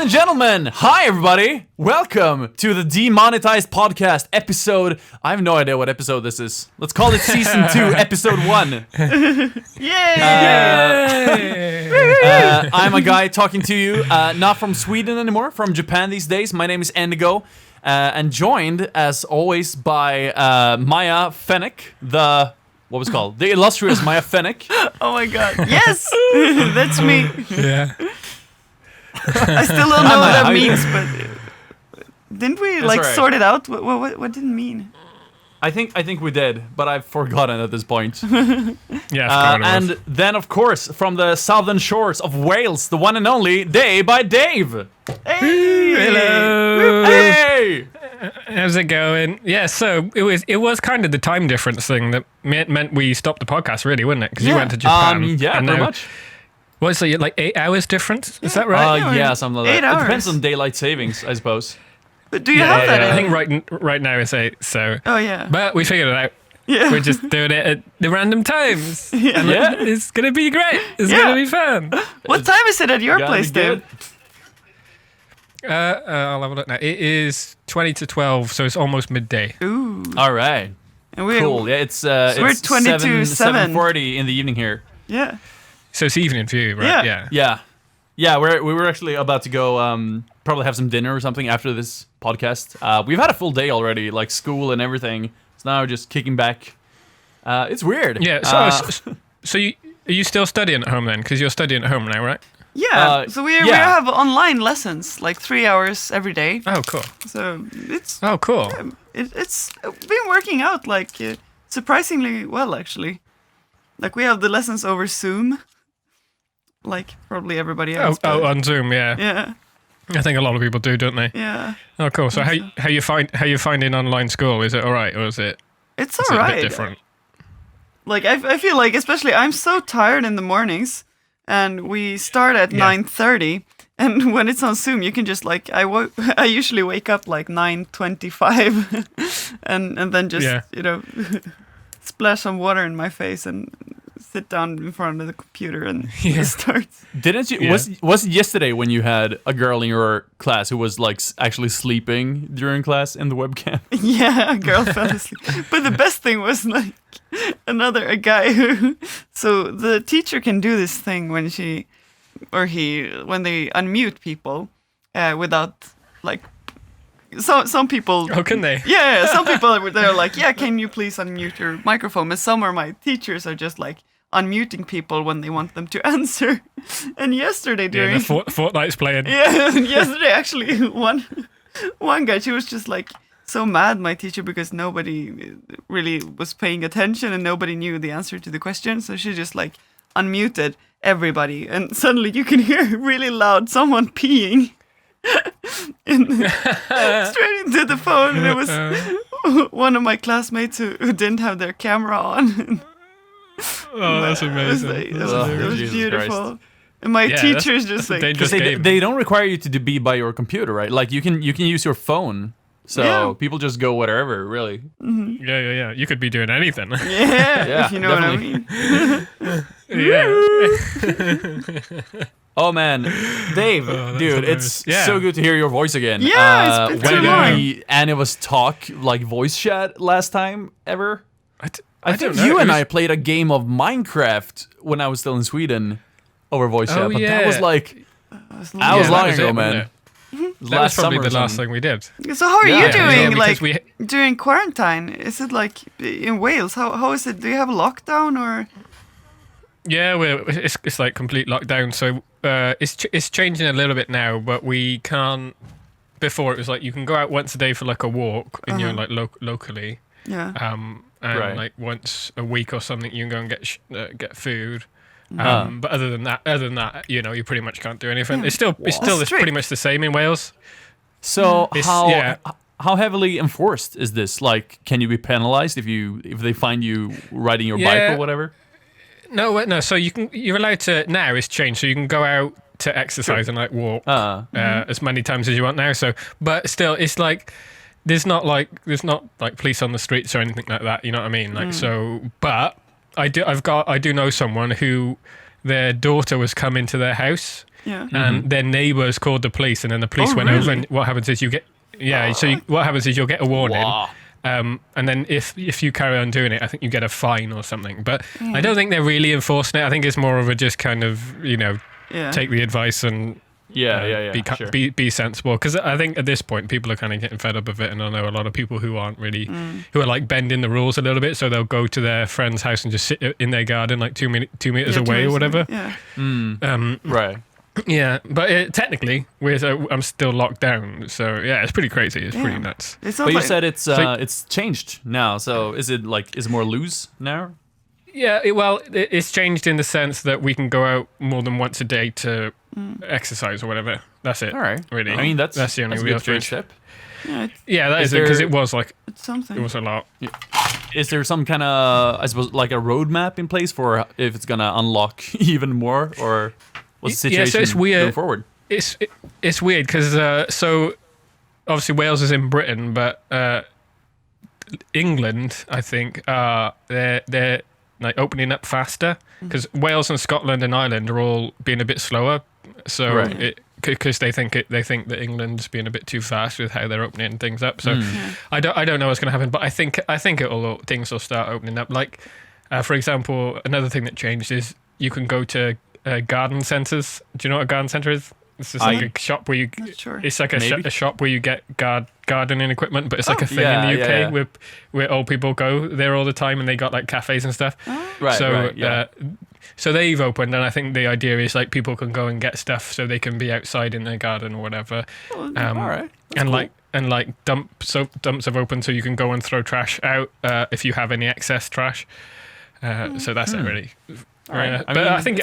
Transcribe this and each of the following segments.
and gentlemen, hi everybody! Welcome to the Demonetized podcast episode. I have no idea what episode this is. Let's call it season 2, episode 1. Yay! I'm a guy talking to you, not from Sweden anymore, from Japan these days. My name is Indigo, and joined, as always, by Maya Fennick, the illustrious Maya Fennick. Oh my god, yes! That's me. Yeah. I still don't know what that means, but didn't we sort it out? What did it mean? I think we did, but I've forgotten at this point. Yeah, and then, of course, from the southern shores of Wales, the one and only Day by Dave. Hey! Hello! Hey! How's it going? Yeah, so it was kind of the time difference thing that meant we stopped the podcast, really, wouldn't it? Because you went to Japan. Yeah, pretty much. What is it, like 8 hours difference? Is that right? Yeah, something like 8 that. hours. It depends on daylight savings, I suppose. But do you have that? I think right now it's 8, so... Oh, yeah. But we figured it out. Yeah. We're just doing it at the random times. Yeah. And it's going to be great. It's going to be fun. What time is it at your place, Dave? I'll have a look now. It is 20 to 12, so it's almost midday. Ooh. All right. And we're, Cool. Yeah, it's we're 20 to 7. 7:40 in the evening here. Yeah. So it's evening for you, right? Yeah. Yeah. We were actually about to go probably have some dinner or something after this podcast. We've had a full day already, like school and everything. So now we're just kicking back. It's weird. Yeah. So are you still studying at home then? Because you're studying at home now, right? Yeah. So we have online lessons, like 3 hours every day. Oh, cool. So it's Cool. it's been working out like surprisingly well, actually. Like we have the lessons over Zoom, like probably everybody else. On Zoom, yeah. Yeah. I think a lot of people do, don't they? Yeah. Oh, cool. So how you finding online school? Is it all right, or is it? It's Is all it a right. bit different? Like I feel like, especially I'm so tired in the mornings, and we start at 9:30, and when it's on Zoom, you can just like I usually wake up like 9:25, and then just splash some water in my face and sit down in front of the computer and start. Didn't you? Yeah. Was it yesterday when you had a girl in your class who was like actually sleeping during class in the webcam? Yeah, a girl fell asleep. But the best thing was like a guy who. So the teacher can do this thing when when they unmute people without like. Some people. Oh, can they? Yeah, some people they're like, yeah, can you please unmute your microphone? And some of my teachers are just like unmuting people when they want them to answer. And yesterday during Fortnite's playing. yeah, yesterday actually one guy, she was just like so mad, my teacher, because nobody really was paying attention and nobody knew the answer to the question. So she just like unmuted everybody, and suddenly you can hear really loud someone peeing. Straight into the phone, and it was one of my classmates who didn't have their camera on. Oh, that's amazing. It was Jesus beautiful. Christ. And my teacher's just like, dangerous game. They don't require you to be by your computer, right? Like you can use your phone. So people just go wherever, really. Mm-hmm. Yeah. You could be doing anything. yeah, if you know definitely. what I mean. Yeah. Oh man, Dave, dude, hilarious. it's so good to hear your voice again. Yeah, it's been when too long. did any of us talk like voice chat last time ever? I think don't know. you and I played a game of Minecraft when I was still in Sweden over voice chat, but that was like that was long ago, man. That was probably the last thing we did. So how are you doing? Yeah, like we- during quarantine? Is it like in Wales? How is it? Do you have a lockdown or? Yeah, it's like complete lockdown. So it's changing a little bit now, but we can't. Before it was like you can go out once a day for like a walk, and you're like locally. Yeah. And like once a week or something, you can go and get food. But other than that, you know, you pretty much can't do anything. It's still pretty much the same in Wales. So how heavily enforced is this? Like, can you be penalized if they find you riding your bike or whatever? No. So you're allowed to now. It's changed, so you can go out to exercise and like walk as many times as you want now. So, but still, it's like there's not like police on the streets or anything like that. You know what I mean? Like so, but I do know someone who their daughter was coming to their house Yeah. and their neighbours called the police, and then the police went over. And what happens is you get what happens is you'll get a warning. Wow. And then if you carry on doing it, I think you get a fine or something. But I don't think they're really enforcing it. I think it's more of a just kind of, take the advice and Sure. be sensible. Because I think at this point, people are kind of getting fed up of it. And I know a lot of people who aren't really, who are like bending the rules a little bit. So they'll go to their friend's house and just sit in their garden like 2 meters away or whatever. Yeah. Right. Yeah, but technically, I'm still locked down. So yeah, it's pretty crazy. It's pretty nuts. But you said it's changed now. So is it more loose now? Yeah, it's changed in the sense that we can go out more than once a day to exercise or whatever. That's it. All right. Really. I mean, that's the only a real good first change. step. Yeah, that is it, because it was like it's something. It was a lot. Is there some kind of, I suppose, like a roadmap in place for if it's gonna unlock even more, or what's the situation so it's weird. going forward? It's weird because so obviously Wales is in Britain, but England, I think, they're like opening up faster because Wales and Scotland and Ireland are all being a bit slower. So because they think that England's being a bit too fast with how they're opening things up. So I don't know what's going to happen, but I think things will start opening up. Like for example, another thing that changed is you can go to garden centres. Do you know what a garden centre is? It's just like a shop where you. Not sure. It's like a shop where you get gardening equipment, but it's like a thing in the UK where old people go there all the time, and they got like cafes and stuff. So they've opened, and I think the idea is like people can go and get stuff so they can be outside in their garden or whatever. All right. And cool. like dumps have opened, so you can go and throw trash out if you have any excess trash. So that's it really. Right. But I think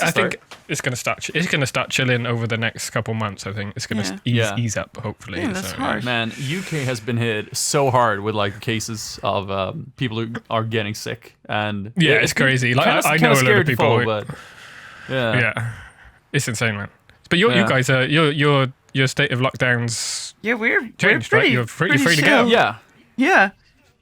it's going to start. It's going to start chilling over the next couple months. I think it's going to ease up. Hopefully, Yeah, that's hard. Man, UK has been hit so hard with like cases of people who are getting sick, and it's crazy. Like I know a lot of people. But it's insane, man. But you guys are your state of lockdowns. Yeah, we're changed, pretty, right? You're free to chill. go. Yeah.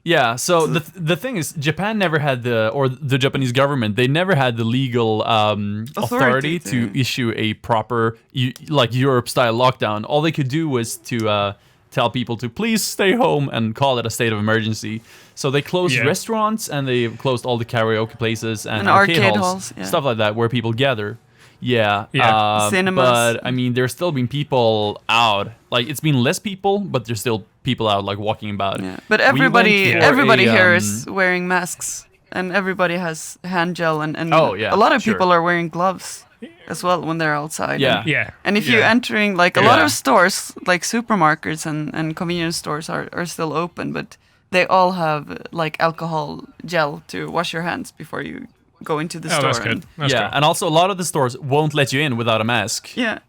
Yeah, so the thing is, Japan never had the Japanese government, they never had the legal authority to issue a proper, Europe-style lockdown. All they could do was to tell people to please stay home and call it a state of emergency. So they closed restaurants, and they closed all the karaoke places and arcade halls, stuff like that, where people gather. Cinemas. But I mean, there's still been people out. Like, it's been less people, but there's still people out, like, walking about. Yeah. But everybody here is wearing masks, and everybody has hand gel, and a lot of people are wearing gloves as well when they're outside. And if you're entering, like, a lot of stores, like supermarkets and convenience stores are still open, but they all have, like, alcohol gel to wash your hands before you go into the store. That's good. That's good. And also a lot of the stores won't let you in without a mask. Yeah.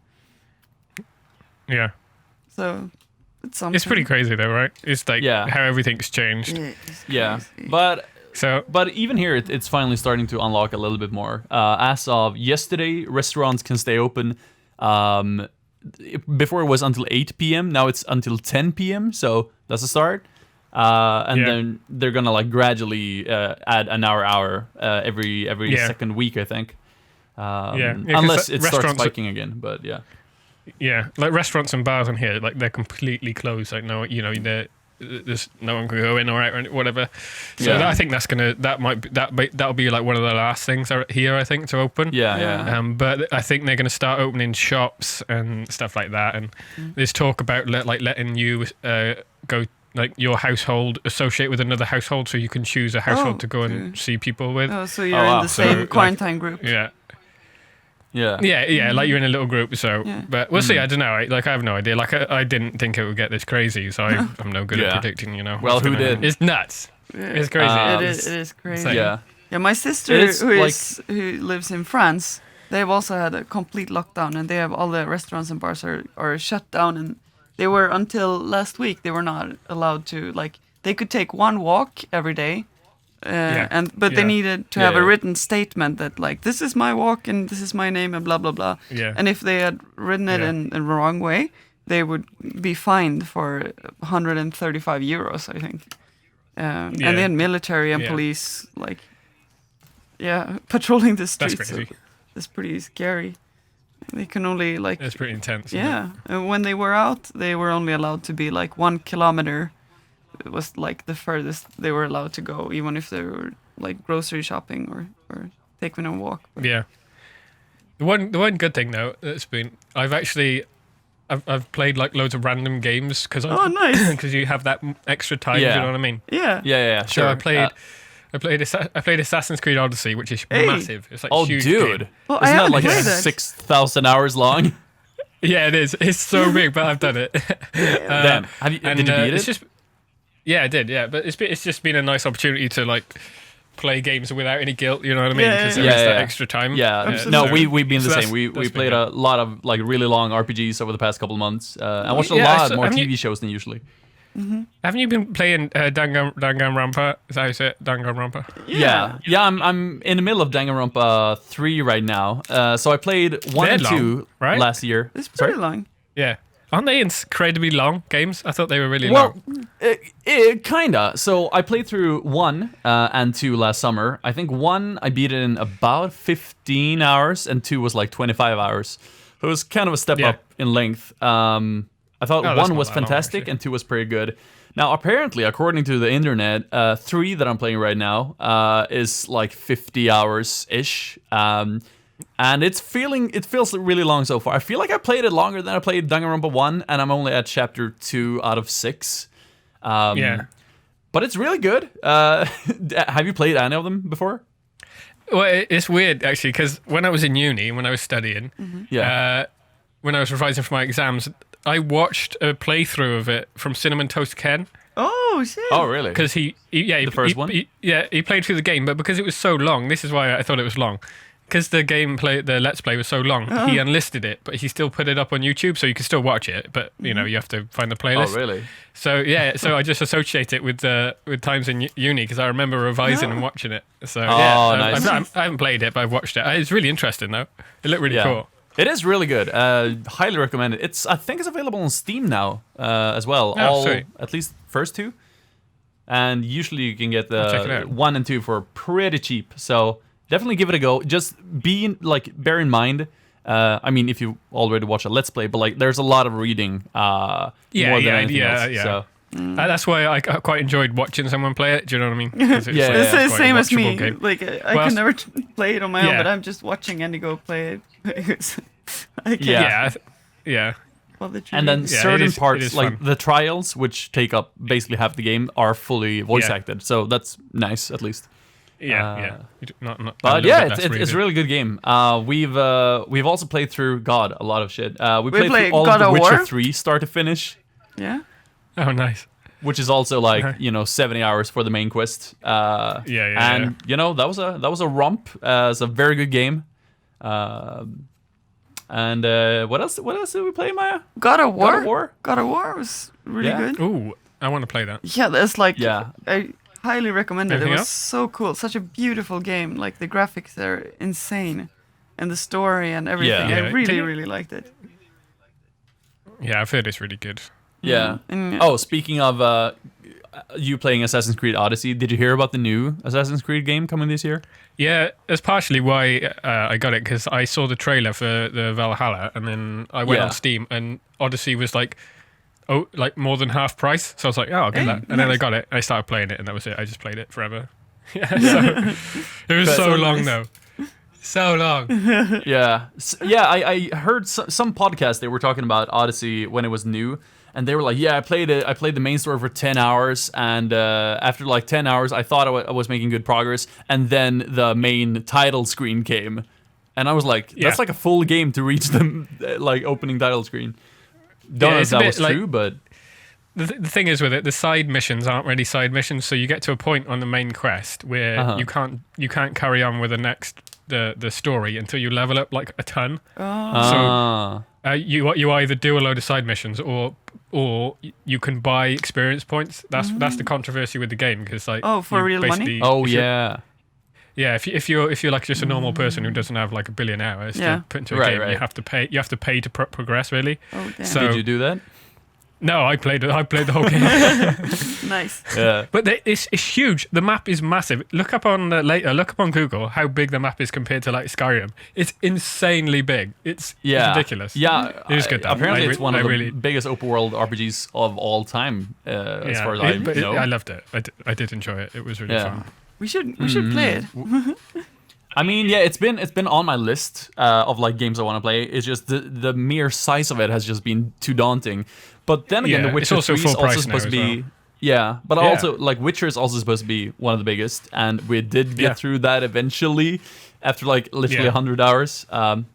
So it's something. It's pretty crazy though, right? It's like how everything's changed. But even here, it's finally starting to unlock a little bit more. As of yesterday, restaurants can stay open. Before it was until 8 p.m. Now it's until 10 p.m. So that's a start. Then they're gonna like gradually add an hour every second week, I think. Unless it starts spiking again, but like restaurants and bars in here, like they're completely closed. Like there's no one can go in or out or whatever. So I think that'll be like one of the last things here, I think, to open. But I think they're gonna start opening shops and stuff like that. And there's talk about letting you go. Like your household associate with another household, so you can choose a household to go and see people with. Oh, so you're in the same quarantine group. Like you're in a little group. So, but we'll see. I don't know. I have no idea. Like I didn't think it would get this crazy, so I'm no good at predicting. Well, who did? It's nuts. It's crazy. It is crazy. My sister who lives in France, they've also had a complete lockdown, and they have all the restaurants and bars are shut down, and they were until last week. They were not allowed to they could take one walk every day, but they needed to have a written statement that this is my walk and this is my name and blah blah blah. And if they had written it in the wrong way, they would be fined for 135 euros, I think. And then military and police patrolling the streets. That's crazy. It's pretty scary. They can only like. It's pretty intense. Isn't Yeah, and when they were out, they were only allowed to be like 1 kilometer. It was like the furthest they were allowed to go, even if they were like grocery shopping or taking a walk. Yeah. The one good thing though that's been I've played like loads of random games because nice. because you have that extra time. Yeah. You know what I mean? Yeah. Sure. So I played Assassin's Creed Odyssey, which is massive. It's like oh, huge dude, game. Well, isn't I that like haven't played it. 6,000 hours long? Yeah, it is. It's so big, but I've done it. Damn, did you beat it? It's just, yeah, I did. Yeah, but it's just been a nice opportunity to like play games without any guilt. You know what I mean? Because there is that extra time. Yeah, no, we've been the same. We that's played been a lot of like really long RPGs over the past couple of months. I watched a Yeah, lot more haven't TV you- shows than usually. Haven't you been playing Danganronpa? Is that how you say it? Danganronpa? Yeah. I'm in the middle of Danganronpa 3 right now. So I played 1 and They're 2 long, right? last year. It's pretty long. Yeah. Aren't they incredibly long games? I thought they were really Well, long. kinda. So I played through 1 and 2 last summer. I think 1 I beat it in about 15 hours, and 2 was like 25 hours. So it was kind of a step Yeah. up in length. I thought that's 1 not was that long, fantastic actually. and 2 was pretty good. Now, apparently, according to the internet, 3 that I'm playing right now is like 50 hours ish. And it feels really long so far. I feel like I played it longer than I played Danganronpa 1, and I'm only at chapter 2 out of 6. Yeah. But it's really good. Have you played any of them before? Well, it's weird actually because when I was in uni, when I was studying, Yeah. when I was revising for my exams, I watched a playthrough of it from Cinnamon Toast Ken Oh shit. Oh, really? because he first one? he played through the game, but because it was so long, this is why I thought it was long. Because the Let's Play was so long, he unlisted it, but he still put it up on YouTube, so you can still watch it. But you know, you have to find the playlist. Oh, really? So yeah, so I just associate it with times in uni because I remember revising and watching it. So nice. I haven't played it, but I've watched it. It's really interesting though. It looked really Yeah. cool. It is really good. Highly recommend it. I think it's available on Steam now as well. Oh, sweet. At least first 2. And usually you can get I'll check it the out. 1 and 2 for pretty cheap. So definitely give it a go. Just bear in mind. I mean, if you already watch a Let's Play, but like, there's a lot of reading more than anything else. So. That's why I quite enjoyed watching someone play it. Do you know what I mean? 'Cause it's Yeah, It's the quite a same as me. watchable game. Like I Well, can never play it on my own, yeah. but I'm just watching Indigo play it. I can't Yeah. Yeah. bother to And then read. Yeah, certain it is parts, like fun. the trials, which take up basically half the game, are fully voice Yeah. acted. So that's nice, at least. Yeah. Not a But little yeah, bit less it's a really good game. We've also played through a lot of shit. We played played through all God of The of Witcher War? 3 start to finish, Yeah. Oh, nice. which is also like Okay. 70 hours for the main quest. Yeah. And that was a romp. It's a very good game. And what else? What else did we play, Maya? God of War. God of War? God of War was really Yeah. good. Ooh, I want to play that. Yeah, that's like Yeah. I highly recommend it. It Anything was else? so cool. Such a beautiful game. Like the graphics are insane, and the story and everything. Yeah. I Yeah. really, Can you- really liked it. Yeah, I've heard it's really good. Yeah. And Oh, speaking of you playing Assassin's Creed Odyssey, did you hear about the new Assassin's Creed game coming this year? Yeah, that's partially why I got it because I saw the trailer for the Valhalla, and then I went Yeah. on Steam, and Odyssey was like more than half price. So I was like, oh, I'll get Hey, that, and then I nice. got it. I started playing it, and that was it. I just played it forever. Yeah, so it was That's so so long nice. though, so long. Yeah. I heard some podcast they were talking about Odyssey when it was new, and they were like, yeah, I played the main story for 10 hours, and after like 10 hours, I thought I was making good progress, and then the main title screen came, and I was like, that's Yeah. like a full game to reach the like opening title screen. Don't know if it's a that bit was like- true, but The thing is with it, the side missions aren't really side missions, so you get to a point on the main quest where you can't carry on with the story until you level up like a ton. You either do a load of side missions or you can buy experience points. That's the controversy with the game because like for you real money? basically- oh if you're- yeah. Yeah, if you're like just a normal person who doesn't have like a billion hours Yeah. to put into a Right, game, right. you have to pay to progress really. Oh damn. So- Did you do that? No, I played it. I played the whole game. Nice. Yeah. But it's huge. The map is massive. Look up on later. Look up on Google how big the map is compared to like Skyrim. It's insanely big. It's ridiculous. Yeah, it is good. Though. Apparently, it's one of the biggest open world RPGs of all time, as far as I know. I loved it. I did enjoy it. It was really fun. We should play it. I mean, yeah, it's been on my list of like games I want to play. It's just the mere size of it has just been too daunting. But then again, The Witcher 3 is also supposed to be. Well. Yeah, but also like Witcher is also supposed to be one of the biggest, and we did get through that eventually after like literally 100 hours. And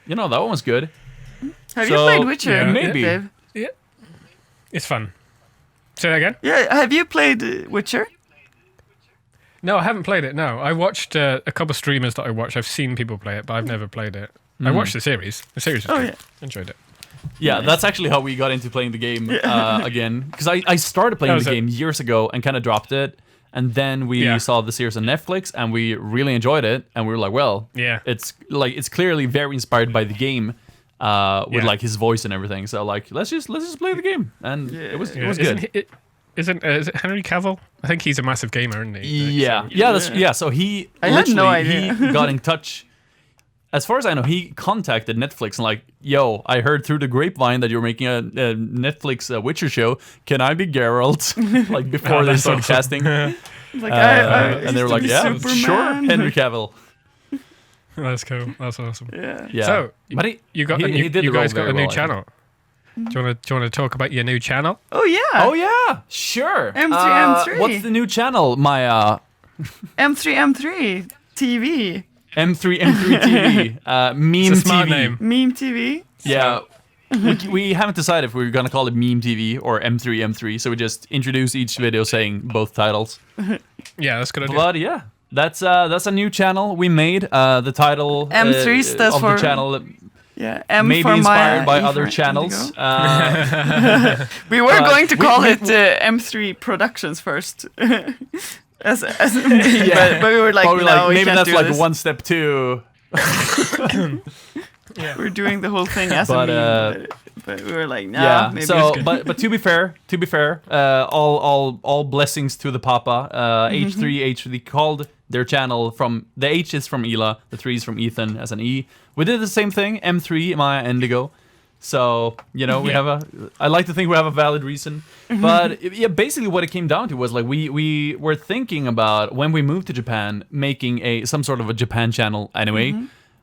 you know that one was good. Have you played Witcher? Yeah. Maybe. Dave? Yeah, it's fun. Say that again. Yeah, have you played Witcher? No, I haven't played it. No, I watched a couple streamers that I watch. I've seen people play it, but I've never played it. I watched the series. The series was good. Enjoyed it. Yeah, that's actually how we got into playing the game again. Because I started playing the game years ago and kind of dropped it. And then we saw the series on Netflix and we really enjoyed it. And we were like, well, it's clearly very inspired by the game with like his voice and everything. So like, let's just play the game. And it was good. Isn't is it Henry Cavill? I think he's a massive gamer, isn't he? So he I had no idea. he got in touch. As far as I know, he contacted Netflix and like, yo, I heard through the grapevine that you're making a Netflix Witcher show. Can I be Geralt? Like before they started casting. Like, and they were like, yeah, Superman. sure, Henry Cavill. That's cool. That's awesome. Yeah. So, but you guys got a new channel. Do you want to talk about your new channel? Oh yeah. Sure. M3. What's the new channel, Maya? M3 TV. M3 TV. Meme It's a smart TV. name. Meme TV. Yeah. we haven't decided if we're gonna call it Meme TV or M3. So we just introduce each video saying both titles. Yeah, that's a good idea. But yeah, that's a new channel we made. The title M3 stands of for the channel. Yeah, M Maybe for inspired Maya, by E other for channels. Indigo. We were going to call it M3 Productions first. as but we were like, no, we maybe can't that's do like this. one step too. We're doing the whole thing as a meme, but we were like, nah, maybe so it's good. but to be fair, all blessings to the Papa. H3 called their channel from the H is from Ela, the 3 is from Ethan as an E. We did the same thing, M3 Maya Indigo. So, we have I like to think we have a valid reason. But basically what it came down to was like we were thinking about when we moved to Japan making some sort of a Japan channel anyway.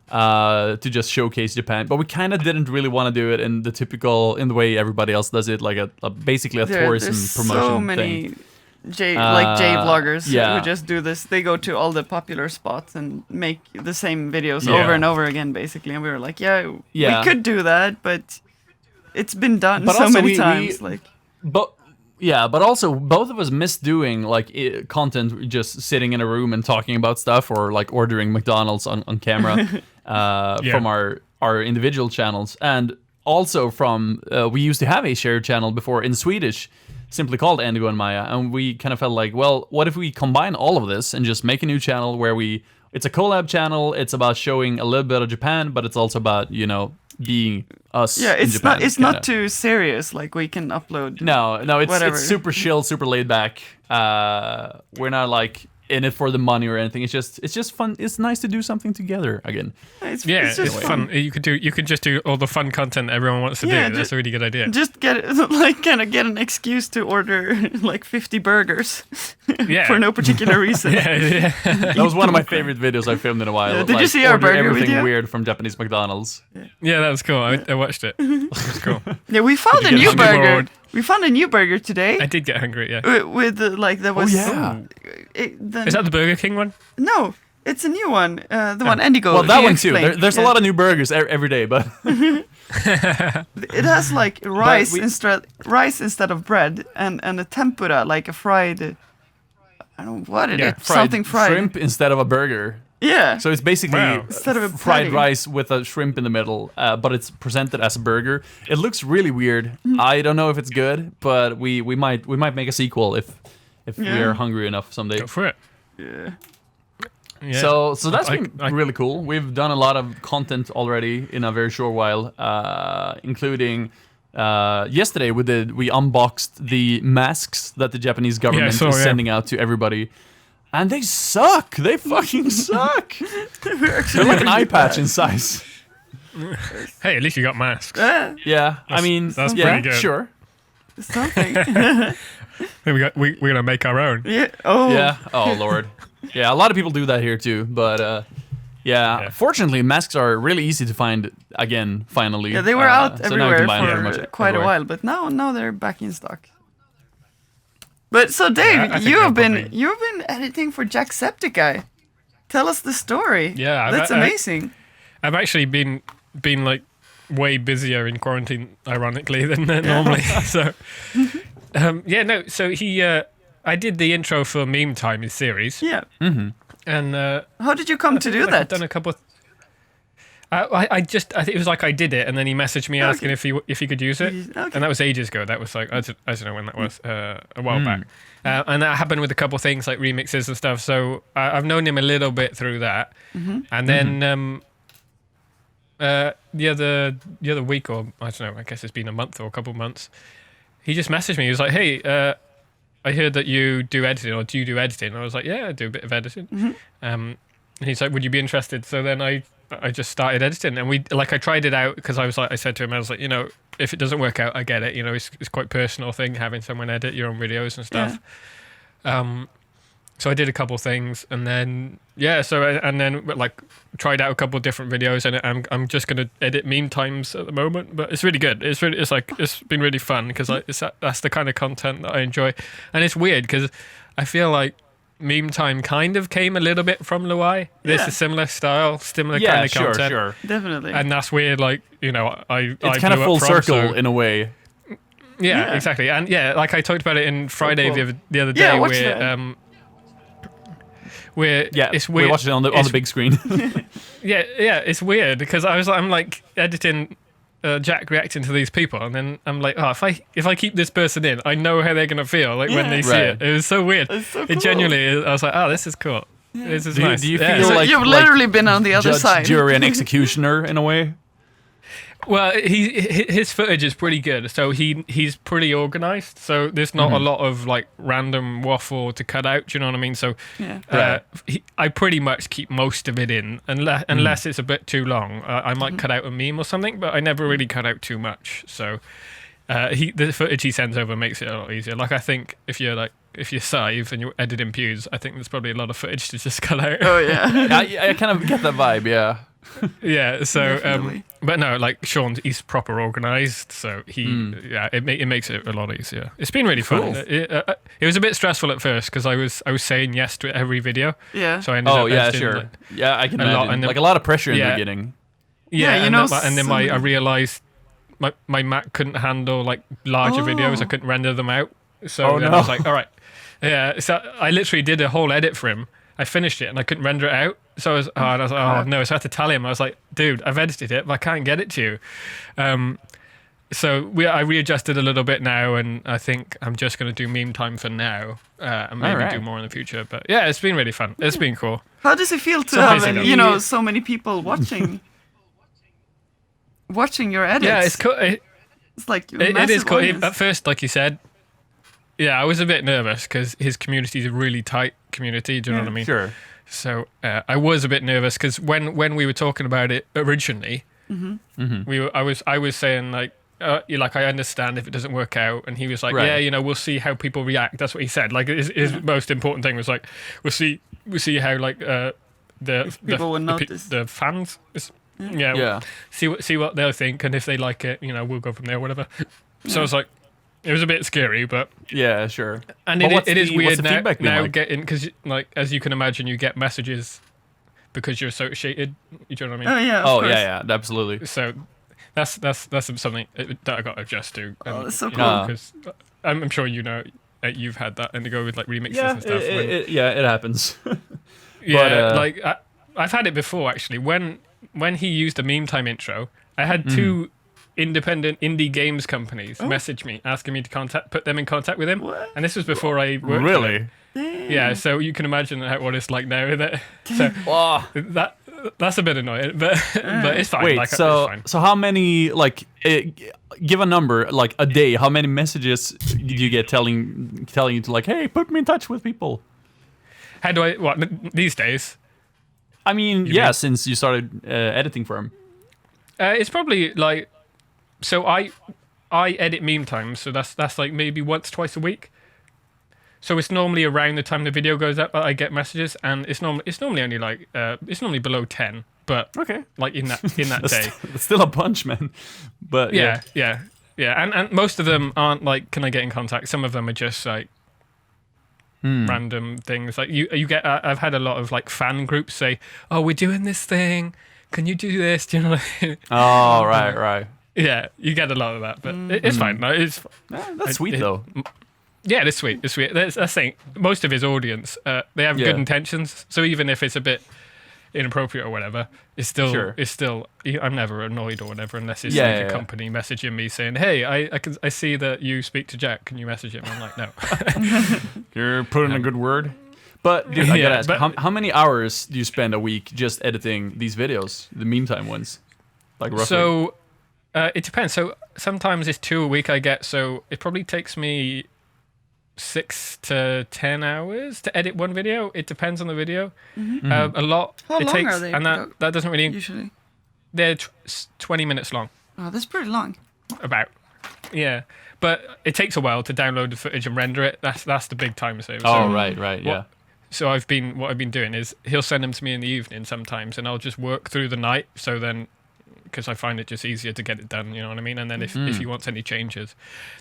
To just showcase Japan, but we kind of didn't really want to do it in the way everybody else does it, like basically a tourism promotion so many thing. J vloggers who just do this. They go to all the popular spots and make the same videos over and over again, basically. And we were like, we could do that, but it's been done so many times. But also both of us miss doing like content, just sitting in a room and talking about stuff, or like ordering McDonald's on camera from our individual channels, and also from we used to have a shared channel before in Swedish, simply called Indigo and Maya, and we kind of felt like, well, what if we combine all of this and just make a new channel where it's a collab channel. It's about showing a little bit of Japan, but it's also about being us. Yeah, in Japan, it's not too serious. Like we can upload. No, it's super chill, super laid back. We're not like in it for the money or anything. It's just fun. It's nice to do something together again. It's just fun. You could just do all the fun content everyone wants to do. That's a really good idea. Just get get an excuse to order like 50 burgers for no particular reason. That was one of my favorite videos I filmed in a while. Did you see our burger everything video? weird from Japanese McDonald's? Yeah, that was cool. I watched it. It was cool. Yeah, we found a new burger. We found a new burger today. I did get hungry, yeah. With there was. Is that the Burger King one? No, it's a new one. The one Indigo. Well, that one too. There's a lot of new burgers every day, but it has like rice instead of bread, and a tempura, like a fried. I don't know what it is. Something fried. Shrimp instead of a burger. Yeah. So it's basically instead of a fried rice with a shrimp in the middle, but it's presented as a burger. It looks really weird. I don't know if it's good, but we might make a sequel if we are hungry enough someday. Go for it. Yeah. Yeah. So that's been really cool. We've done a lot of content already in a very short while, including yesterday we unboxed the masks that the Japanese government is sending out to everybody. And they suck. They fucking suck. They're like an eye patch in size. Hey, at least you got masks. Yeah, I mean, that's pretty good. Sure. Something. We're gonna make our own. Yeah. Oh. Yeah. Oh Lord. Yeah, a lot of people do that here too, but fortunately, masks are really easy to find again. Finally. Yeah, they were out so now you everywhere can buy them for quite a while, but now they're back in stock. But so Dave, you've been editing for Jacksepticeye. Tell us the story. Yeah, that's amazing. I've actually been like way busier in quarantine, ironically, than normally. So So I did the intro for Meme Time, his series. Yeah. Mm-hmm. And how did you come to do that? I've done a couple. I think it was like I did it, and then he messaged me asking if he could use it, and that was ages ago. That was like I don't know when that was, a while back, and that happened with a couple things like remixes and stuff. So I've known him a little bit through that, and then the other week, or I don't know, I guess it's been a month or a couple months, he just messaged me. He was like, "Hey, I heard that you do editing, or do you do editing?" And I was like, "Yeah, I do a bit of editing." And he's like, "Would you be interested?" So then I just started editing, and I tried it out because I said to him, I was like, if it doesn't work out, I get it. It's quite a personal thing having someone edit your own videos and stuff. Yeah. So I did a couple things, and then tried out a couple of different videos, and I'm just gonna edit Meme Times at the moment. But it's really good. It's been really fun because that's the kind of content that I enjoy, and it's weird because I feel like Meme Time kind of came a little bit from Luai. This is similar style, similar kind of content. Sure. Definitely. And that's weird, it's kind of full circle in a way. Yeah, exactly. And like I talked about it in Friday the other day where it's weird. We watched it on the big screen. It's weird because I'm like editing Jack reacting to these people, and then I'm like, if I keep this person in, I know how they're gonna feel when they see it. It was so weird. So cool. It genuinely, I was like, this is cool. This is nice. Do you feel like you've literally been on the other judge, side, jury, and executioner in a way? Well, his footage is pretty good, so he's pretty organized. So there's not a lot of like random waffle to cut out. Do you know what I mean? So I pretty much keep most of it in, unless it's a bit too long. I might cut out a meme or something, but I never really cut out too much. So the footage he sends over makes it a lot easier. Like I think if you're Sive and you're editing Pews, I think there's probably a lot of footage to just cut out. Oh yeah, I kind of get that vibe. Yeah. Yeah, so but no, like he's proper organized, so it makes it a lot easier. It's been really fun. It was a bit stressful at first because I was saying yes to every video. Yeah. So I ended up sure. I can imagine. Lot, and then, a lot of pressure in the beginning. Yeah, and then I realized my Mac couldn't handle like larger videos. I couldn't render them out. So then I was like, all right. Yeah, so I literally did a whole edit for him. I finished it and I couldn't render it out. So I was like, no. So I had to tell him. I was like, dude, I've edited it, but I can't get it to you. So I readjusted a little bit now, and I think I'm just going to do Meme Time for now, and maybe do more in the future. But yeah, it's been really fun. It's been cool. How does it feel to have so many people watching your edits? Yeah, it's cool. It's like it is cool. Audience. At first, like you said, I was a bit nervous because his community is a really tight community. Do you know what I mean? Sure. So I was a bit nervous because when we were talking about it originally, I was saying like I understand if it doesn't work out, and he was like, we'll see how people react. That's what he said. Like his most important thing was like, we'll see how like the people will notice. The fans. See what they'll think, and if they like it, we'll go from there, whatever. So I was like. It was a bit scary, but yeah, sure. And it is weird now getting, because like as you can imagine, you get messages because you're associated. You know what I mean? Oh yeah. Of course. Yeah, absolutely. So that's something that I got to adjust to. That's so cool. Because I'm sure you've had that and to go with like remixes and stuff. It happens. Like I've had it before actually. When he used a Meme Time intro, I had two independent indie games companies message me asking me to put them in contact with him. What? And this was before I worked really with him. Yeah, so you can imagine what it's like now with it. So that's a bit annoying, but it's fine. Wait, like, it's so fine. so how many give a number like a day? How many messages did you get telling you to like, hey, put me in touch with people? How do I these days? I mean, mean? since you started editing for him. It's probably like, so I edit meme times, so that's like maybe once, twice a week. So it's normally around the time the video goes up that I get messages, and it's normally only like it's normally below 10, but Okay. like in that day. That's still a bunch, man. But Yeah. And most of them aren't like, can I get in contact? Some of them are just like random things. Like you get. I've had a lot of like fan groups say, "Oh, we're doing this thing. Can you do this?" Do you know? Oh, right. Yeah, you get a lot of that, but it's fine. No, it's That's sweet though. yeah, it's sweet. It's sweet. That's the thing. Most of his audience, they have good intentions. So even if it's a bit inappropriate or whatever, it's still. I'm never annoyed or whatever unless it's a company messaging me saying, "Hey, I see that you speak to Jack. Can you message him?" I'm like, no. You're putting a good word. But dude, I gotta ask, how many hours do you spend a week just editing these videos, the meme time ones, like roughly? So it depends. So sometimes it's 2 a week I get. So it probably takes me 6 to 10 hours to edit one video. It depends on the video. A lot. How it long takes, are they? and that doesn't really. Usually. They're 20 minutes long. Oh, that's pretty long. About. Yeah. But it takes a while to download the footage and render it. That's the big time saver. Oh, So right, yeah. So what I've been doing is he'll send them to me in the evening sometimes, and I'll just work through the night. So then, because I find it just easier to get it done, you know what I mean. And then if he wants any changes,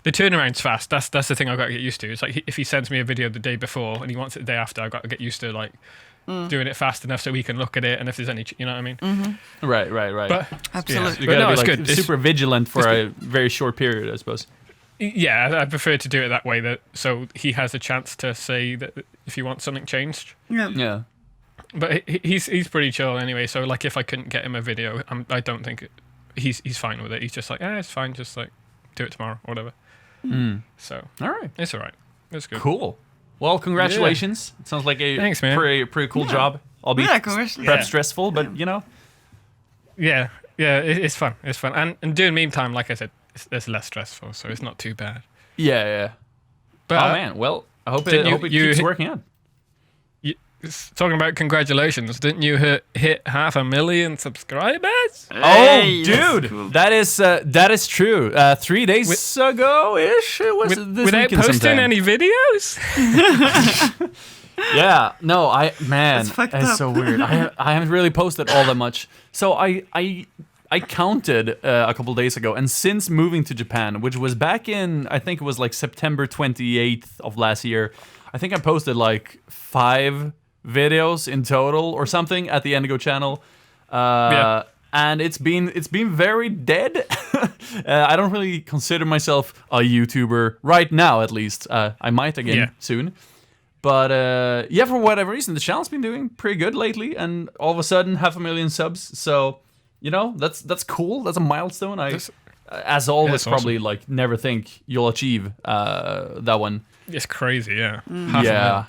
the turnaround's fast. That's the thing I've got to get used to. It's like if he sends me a video the day before and he wants it the day after, I've got to get used to like doing it fast enough so he can look at it. And if there's any, you know what I mean. Right. But Absolutely. You But gotta no, be it's like good. super vigilant for a very short period, I suppose. yeah, I prefer to do it that way. That so he has a chance to say that if he wants something changed. Yeah. But he's pretty chill anyway. So like if I couldn't get him a video, I don't think he's fine with it. He's just like, it's fine. Just like do it tomorrow or whatever. So All right. it's all right. It's good. Cool. Well, congratulations. It sounds like a Thanks, man. pretty cool job. Albeit congratulations. perhaps stressful, but you know. Yeah, it's fun. It's fun. And doing meme time, like I said, it's less stressful, so it's not too bad. Yeah. But Oh man, well, I hope didn't it you keeps hit- working out. talking about congratulations, didn't you hit 500,000 subscribers? Hey, Oh, that's dude, cool. that is true. 3 days ago ish, it was this Without weekend posting sometime. any videos? Yeah, no, man, That's fucked it's up. so weird. I haven't really posted all that much. So I counted a couple days ago, and since moving to Japan, which was back in, I think it was like September 28th of last year, I think I posted like 5 videos in total or something at the Indigo channel. And it's been very dead. I don't really consider myself a YouTuber right now, at least. I might again soon. But for whatever reason, the channel's been doing pretty good lately, and all of a sudden, 500,000 subs. So, you know, that's cool. That's a milestone. As always, probably awesome. like never think you'll achieve that one. It's crazy, yeah. Yeah,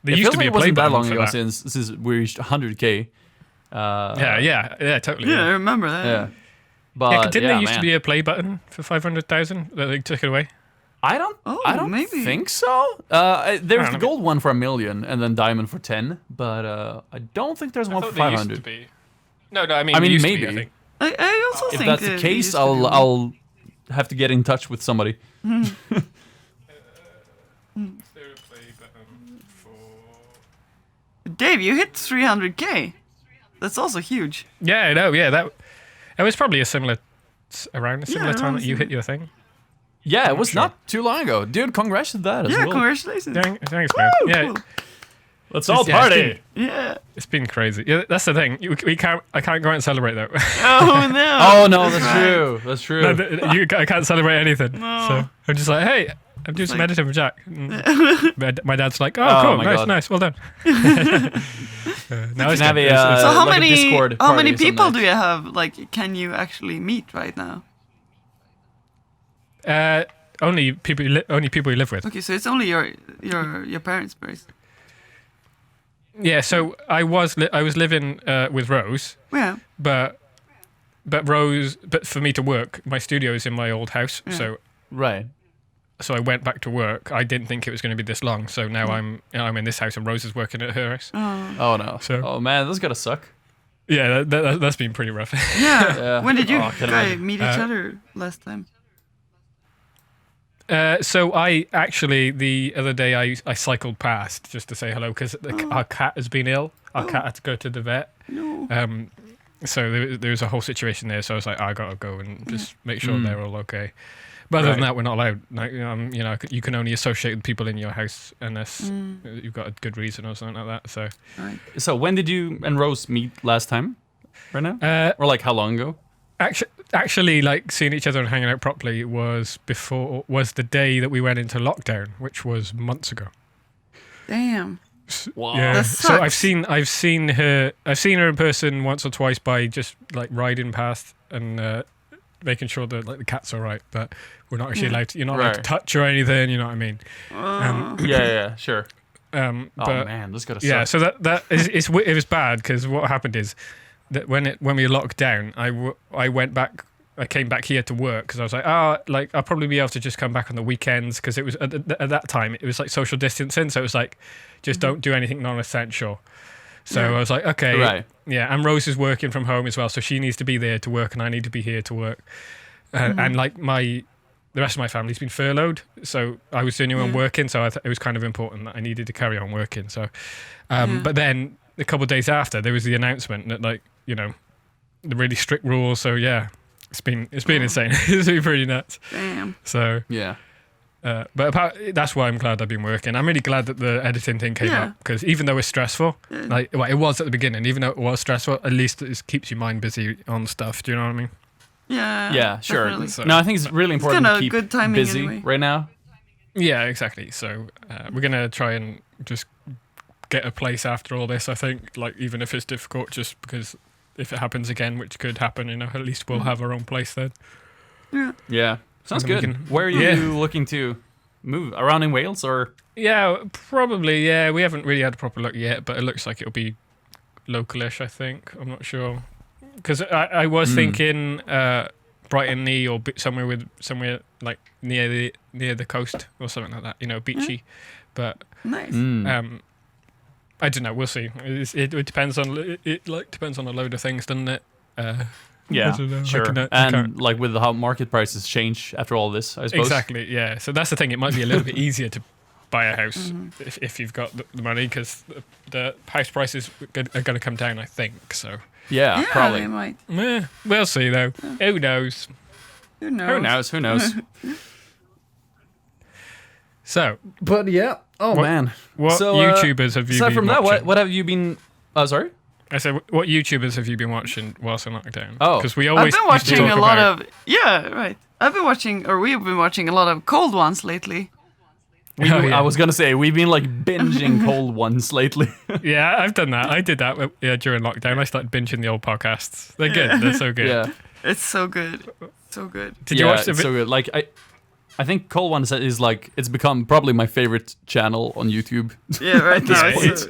There it used feels to like be it a play wasn't that button long for ago that. since we reached 100K. Yeah, totally. Yeah, I remember that. Yeah, but Yeah, didn't there used man. to be a play button for 500,000 that they took it away? I don't maybe. think so. There's the know. gold one for 1 million and then diamond for 10, but I don't think there's one for 500. No, I mean, I mean, there used maybe. to be, I think. I also If think that's the it case, used to be one. I'll have to get in touch with somebody. Is there a play button for... Dave, you hit 300k. That's also huge. Yeah, I know. Yeah, that was probably around a similar time around that you hit similar. your thing. Yeah, it was sure. not too long ago. Dude, congrats to that as Yeah, well. congratulations. Thanks, man. Woo, Yeah, cool. Let's all Yeah, it's party. Yeah. it's been crazy. Yeah, that's the thing. We can't. I can't go out and celebrate though. Oh no. Oh no, that's right. true. That's true. No, I can't celebrate anything. No. So I'm just like, hey, I'm doing some like- editing for Jack. My dad's like, oh, Oh, cool, my nice, God. well done. Now it's have good. a, So how like a many Discord how many party some people night. do you have? Like, can you actually meet right now? Only people you live with. Okay, so it's only your parents' place. Yeah, so I was living with Rose, Yeah. but for me to work, my studio is in my old house, Right. so I went back to work. I didn't think it was going to be this long, so now I'm in this house and Rose is working at her house. Oh no. So- oh man, this is gonna suck. Yeah, that's been pretty rough. Yeah. Yeah. When did you Oh, I can guys imagine. meet each other last time? So I actually the other day I cycled past just to say hello because our cat has been ill. Our cat had to go to the vet. No. So there was a whole situation there. So I was like, I gotta go and just make sure they're all okay. But other than Right. that, we're not allowed. Like, you can only associate with people in your house unless you've got a good reason or something like that. So, Right. So when did you and Rose meet last time? Right now? Or like how long ago? actually, like seeing each other and hanging out properly was the day that we went into lockdown, which was months ago. Damn. Wow. Yeah. That So sucks. I've seen her in person once or twice by just like riding past and making sure that like the cat's all right, but we're not actually allowed to, you're not allowed to Right. touch or anything, you know what I mean? Yeah, sure. But Oh man, this gotta suck. yeah, so that is it was bad because what happened is that when we were locked down, I came back here to work because I was like, I'll probably be able to just come back on the weekends because it was at that time it was like social distancing, so it was like just don't do anything non-essential. So I was like, okay, Right. yeah, and Rose is working from home as well, so she needs to be there to work, and I need to be here to work. And like the rest of my family's been furloughed, so I was the only one working, so it was kind of important that I needed to carry on working. So, but then a couple of days after, there was the announcement that like the really strict rules. So yeah, it's been insane. It's been pretty nuts. Damn. So Yeah. but that's why I'm glad I've been working. I'm really glad that the editing thing came Yeah. up because even though it's stressful, like well, it was at the beginning, even though it was stressful, at least it just keeps your mind busy on stuff. Do you know what I mean? Yeah. Yeah, sure. definitely. So- No, I think it's really important kinda to keep good timing busy anyway. right now. Yeah, exactly. So we're gonna try and just get a place after all this. I think, like even if it's difficult, just because if it happens again, which could happen, at least we'll have our own place then. Yeah. Sounds then we good. can- Where are Yeah. you looking to move? Around in Wales or? Yeah, probably. Yeah, we haven't really had a proper look yet, but it looks like it'll be localish. I think. I'm not sure because I was thinking Brighton-y or somewhere like near the coast or something like that. Beachy, but. Nice. I don't know. We'll see. It depends on depends on a load of things, doesn't it? Yeah, I don't know. I sure. can't- And like with how market prices change after all this, I suppose. Exactly. Yeah. So that's the thing. It might be a little bit easier to buy a house if you've got the money because the house prices are going to come down. I think so. Yeah, Yeah, probably. they might. We'll see though. Who knows? Who knows? Who knows? Who knows? So, But yeah. Oh What- man. what So, YouTubers have you Aside been from that, watching? what have you been? Oh, sorry. I said, what YouTubers have you been watching whilst in lockdown? Oh. Because we I've always been used to watching talk a lot about- of right. We've been watching a lot of cold ones lately. Oh, yeah. I was gonna say we've been like binging cold ones lately. Yeah, I've done that. I did that during lockdown. I started binging the old podcasts. They're good. They're so good. yeah. It's so good, so good. Did you watch the it's so good. Like I think Cold Ones is like it's become probably my favorite channel on YouTube. Yeah, right now Yeah, it's,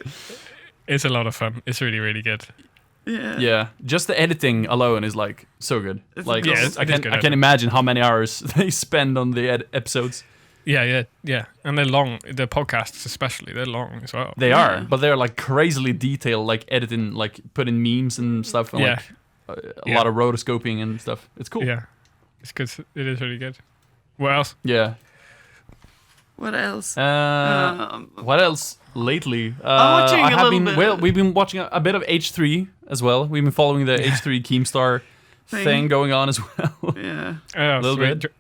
It's a lot of fun. It's really, really good. yeah. Yeah, just the editing alone is like so good. It's Like good. Yeah, I it is can good I can imagine how many hours they spend on the episodes. Yeah. And they're long. The podcasts, especially, they're long as well. They Yeah. are, but they're like crazily detailed, like editing, like putting memes and stuff, and Yeah. like a Yeah. lot of rotoscoping and stuff. It's cool. Yeah, it's good. It is really good. What else? Yeah. What else? What else lately? I'm watching I a have little been bit- well. We've been watching a bit of H3 as well. We've been following the H3 Keemstar thing going on as well. Yeah. Oh, Little sweet. bit.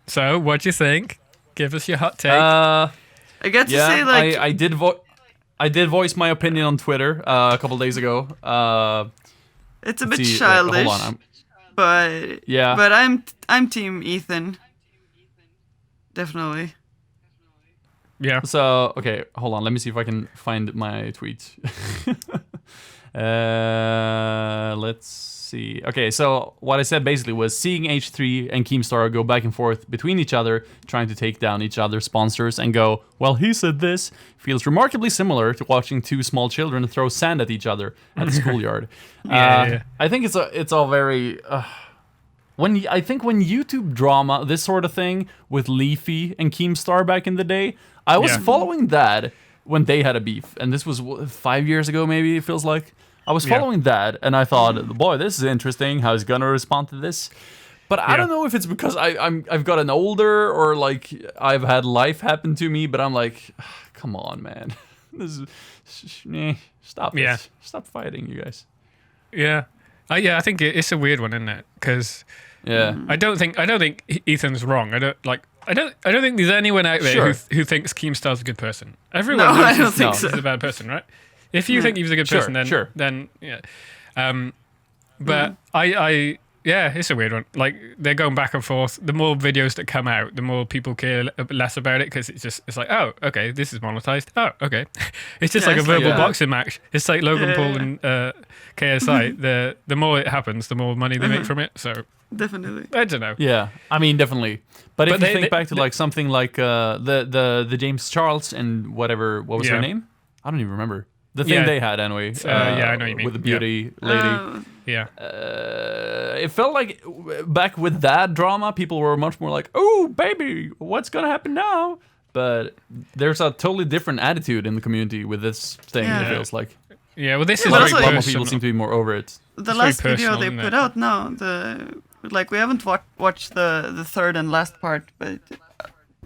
So, what do you think? Give us your hot take. I get to say like I did voice my opinion on Twitter a couple days ago. it's a bit See, childish, hold on. but Yeah. But I'm team Ethan. Definitely. yeah. So okay, hold on. Let me see if I can find my tweet. Let's see. Okay, so what I said basically was seeing H3 and Keemstar go back and forth between each other, trying to take down each other's sponsors, and go, well, he said this, feels remarkably similar to watching two small children throw sand at each other at the schoolyard. Yeah. I think it's all very. When YouTube drama, this sort of thing with Leafy and Keemstar back in the day, I was following that when they had a beef, and this was 5 years ago, maybe it feels like. I was following that, and I thought, boy, this is interesting. How he's gonna respond to this? But I don't know if it's because I've gotten older or like I've had life happen to me. But I'm like, come on, man, this is stop it. Stop fighting, you guys. Yeah, I think it's a weird one, isn't it? Because I don't think Ethan's wrong. I don't think there's anyone out there who thinks Keemstar's a good person. Everyone knows he's a bad person, right? If you think he was a good person, then yeah. But it's a weird one. Like, they're going back and forth. The more videos that come out, the more people care less about it, because it's like, oh, okay, this is monetized. Oh, okay. It's just like a verbal boxing match. It's like Logan Paul and KSI. The more it happens, the more money they make from it. So definitely, I don't know. Yeah, I mean, definitely. But if you think back to like something like the James Charles and whatever, what was her name? I don't even remember. The thing they had anyway. I know what you mean. With the beauty lady. It felt like back with that drama, people were much more like, "Oh, baby, what's gonna happen now?" But there's a totally different attitude in the community with this thing. It feels like. Yeah, well, this is very a lot more personal. people seem to be more over it. The last video they put out now, we haven't watched the third and last part, but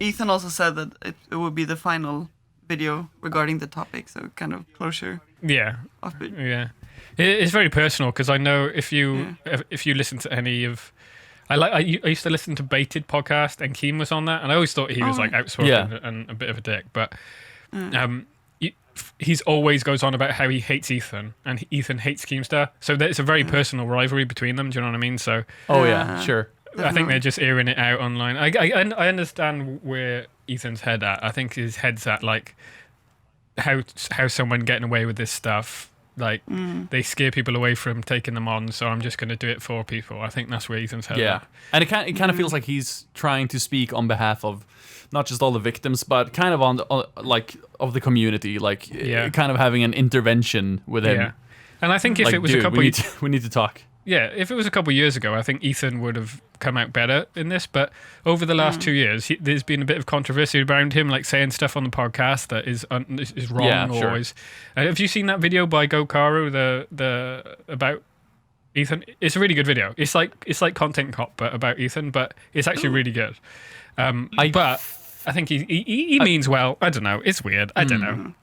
Ethan also said that it would be the final video regarding the topic, so kind of closure. Yeah. It's very personal, because I know if you listen to any of, I used to listen to Baited podcast, and Keem was on that, and I always thought he was like outspoken and a bit of a dick, but he's always goes on about how he hates Ethan and Ethan hates Keemstar, so it's a very personal rivalry between them. Do you know what I mean? So sure. I think they're just airing it out online. I understand where Ethan's head at. I think his head's at like how someone getting away with this stuff. Like they scare people away from taking them on, so I'm just going to do it for people. I think that's where Ethan's head at. And it kind of feels like he's trying to speak on behalf of not just all the victims, but kind of on like of the community, like kind of having an intervention with him. Yeah. And I think if like, it was dude, a couple, we need to talk. Yeah, if it was a couple of years ago, I think Ethan would have come out better in this. But over the last 2 years, there's been a bit of controversy around him, like saying stuff on the podcast that is wrong. Always. Have you seen that video by Gokaru, the about Ethan? It's a really good video. It's like Content Cop, but about Ethan. But it's actually really good. But I think he means well. I don't know. It's weird. I don't know.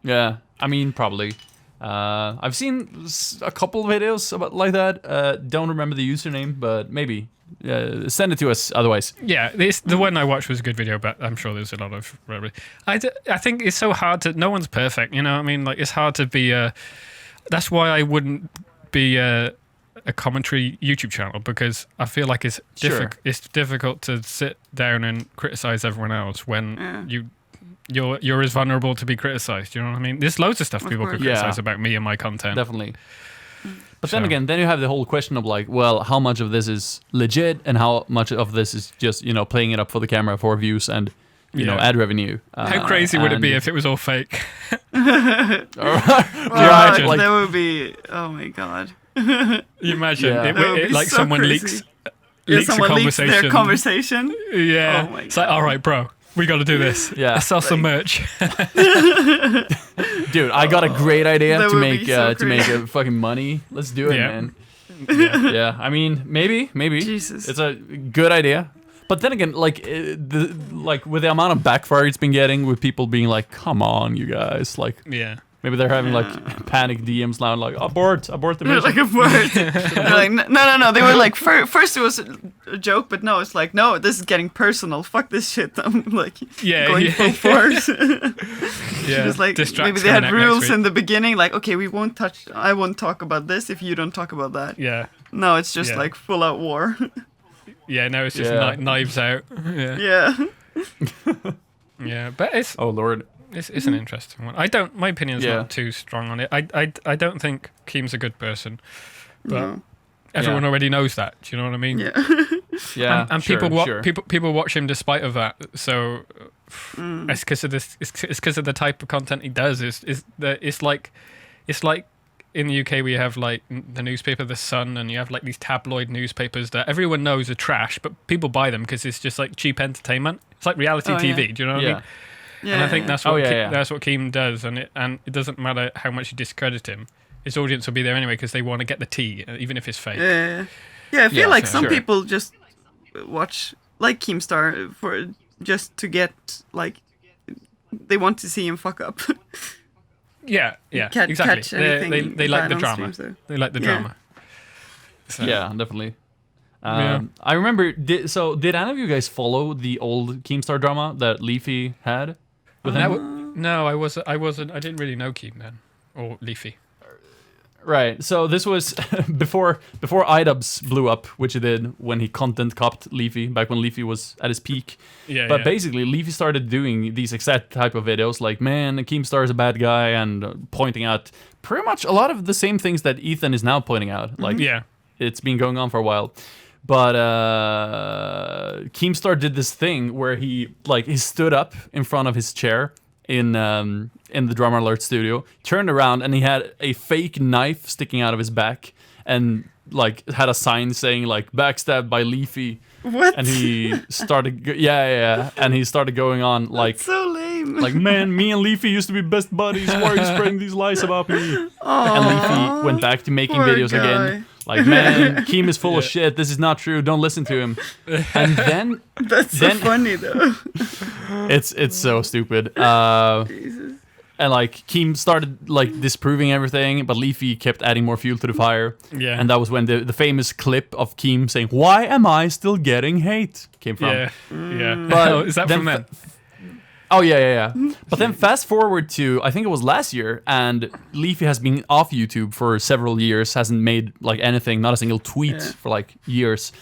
Yeah, I mean, probably. I've seen a couple of videos about like that. Don't remember the username, but maybe send it to us otherwise. Yeah, the one I watched was a good video, but I'm sure there's a lot of. I think it's so hard to. No one's perfect, you know what I mean? Like, it's hard to be a. That's why I wouldn't be a commentary YouTube channel, because I feel like it's difficult to sit down and criticize everyone else when you're as vulnerable to be criticized. You know what I mean? There's loads of stuff people could criticize about me and my content. Definitely. But then again, then you have the whole question of like, well, how much of this is legit and how much of this is just, playing it up for the camera for views and, know, ad revenue. How crazy would it be if it was all fake? That would be, oh my God. You imagine like so someone crazy. leaks a conversation. Leaks their conversation. Yeah. Oh my God. It's like, all right, bro. We got to do this. Yeah. Let's sell some merch. Dude, I got a great idea That to would make be so to make fucking money. Let's do it, man. Yeah. I mean, maybe. Jesus. It's a good idea. But then again, like with the amount of backfire it's been getting, with people being like, "Come on, you guys!" Like, maybe they're having like panic DMs now, like abort the mission. Like abort. They're like, no. They were like, first it was a joke, but no, it's like, no, this is getting personal. Fuck this shit. I'm like, going full force. Just like maybe they had rules in the beginning, like, okay, I won't talk about this if you don't talk about that. Yeah. No, it's just like full out war. Yeah, no, it's just knives out. Yeah. Yeah, but it's. Oh Lord. It's an interesting one. My opinion's not too strong on it. I don't think Keem's a good person, But everyone already knows that. Do you know what I mean? Yeah. Yeah, And sure, people watch him despite of that. So it's because of this. It's because of the type of content he does. It's like in the UK we have like the newspaper The Sun, and you have like these tabloid newspapers that everyone knows are trash, but people buy them because it's just like cheap entertainment. It's like reality TV. Do you know what I mean? Yeah. And I think that's what that's what Keem does, and it doesn't matter how much you discredit him. His audience will be there anyway because they want to get the tea, even if it's fake. Yeah, I feel like some people just watch like Keemstar for just to get like they want to see him fuck up. Yeah, exactly. Catch anything they like the on drama. stream, so. They like the drama. So. Yeah, definitely. I remember. Did any of you guys follow the old Keemstar drama that Leafy had with him? No, I wasn't. I didn't really know Keem then, or Leafy. Right. So this was before iDubbbz blew up, which it did when he content copped Leafy back when Leafy was at his peak. But basically, Leafy started doing these exact type of videos, like, man, Keemstar is a bad guy, and pointing out pretty much a lot of the same things that Ethan is now pointing out. Like, it's been going on for a while. But Keemstar did this thing where he stood up in front of his chair in the Drama Alert studio, turned around, and he had a fake knife sticking out of his back, and like had a sign saying like "backstabbed by Leafy." What? And he started, and he started going on like, that's so lame. Like, man, me and Leafy used to be best buddies. Why are you spreading these lies about me? And Leafy went back to making videos again. Like, man, Keem is full of shit. This is not true. Don't listen to him. And then that's so funny though. It's so stupid. Jesus. And like Keem started like disproving everything, but Leafy kept adding more fuel to the fire. Yeah. And that was when the famous clip of Keem saying, "Why am I still getting hate?" came from. Yeah. But is that from that? Oh yeah. But then fast forward to, I think it was last year, and Leafy has been off YouTube for several years, hasn't made like anything, not a single tweet for like years.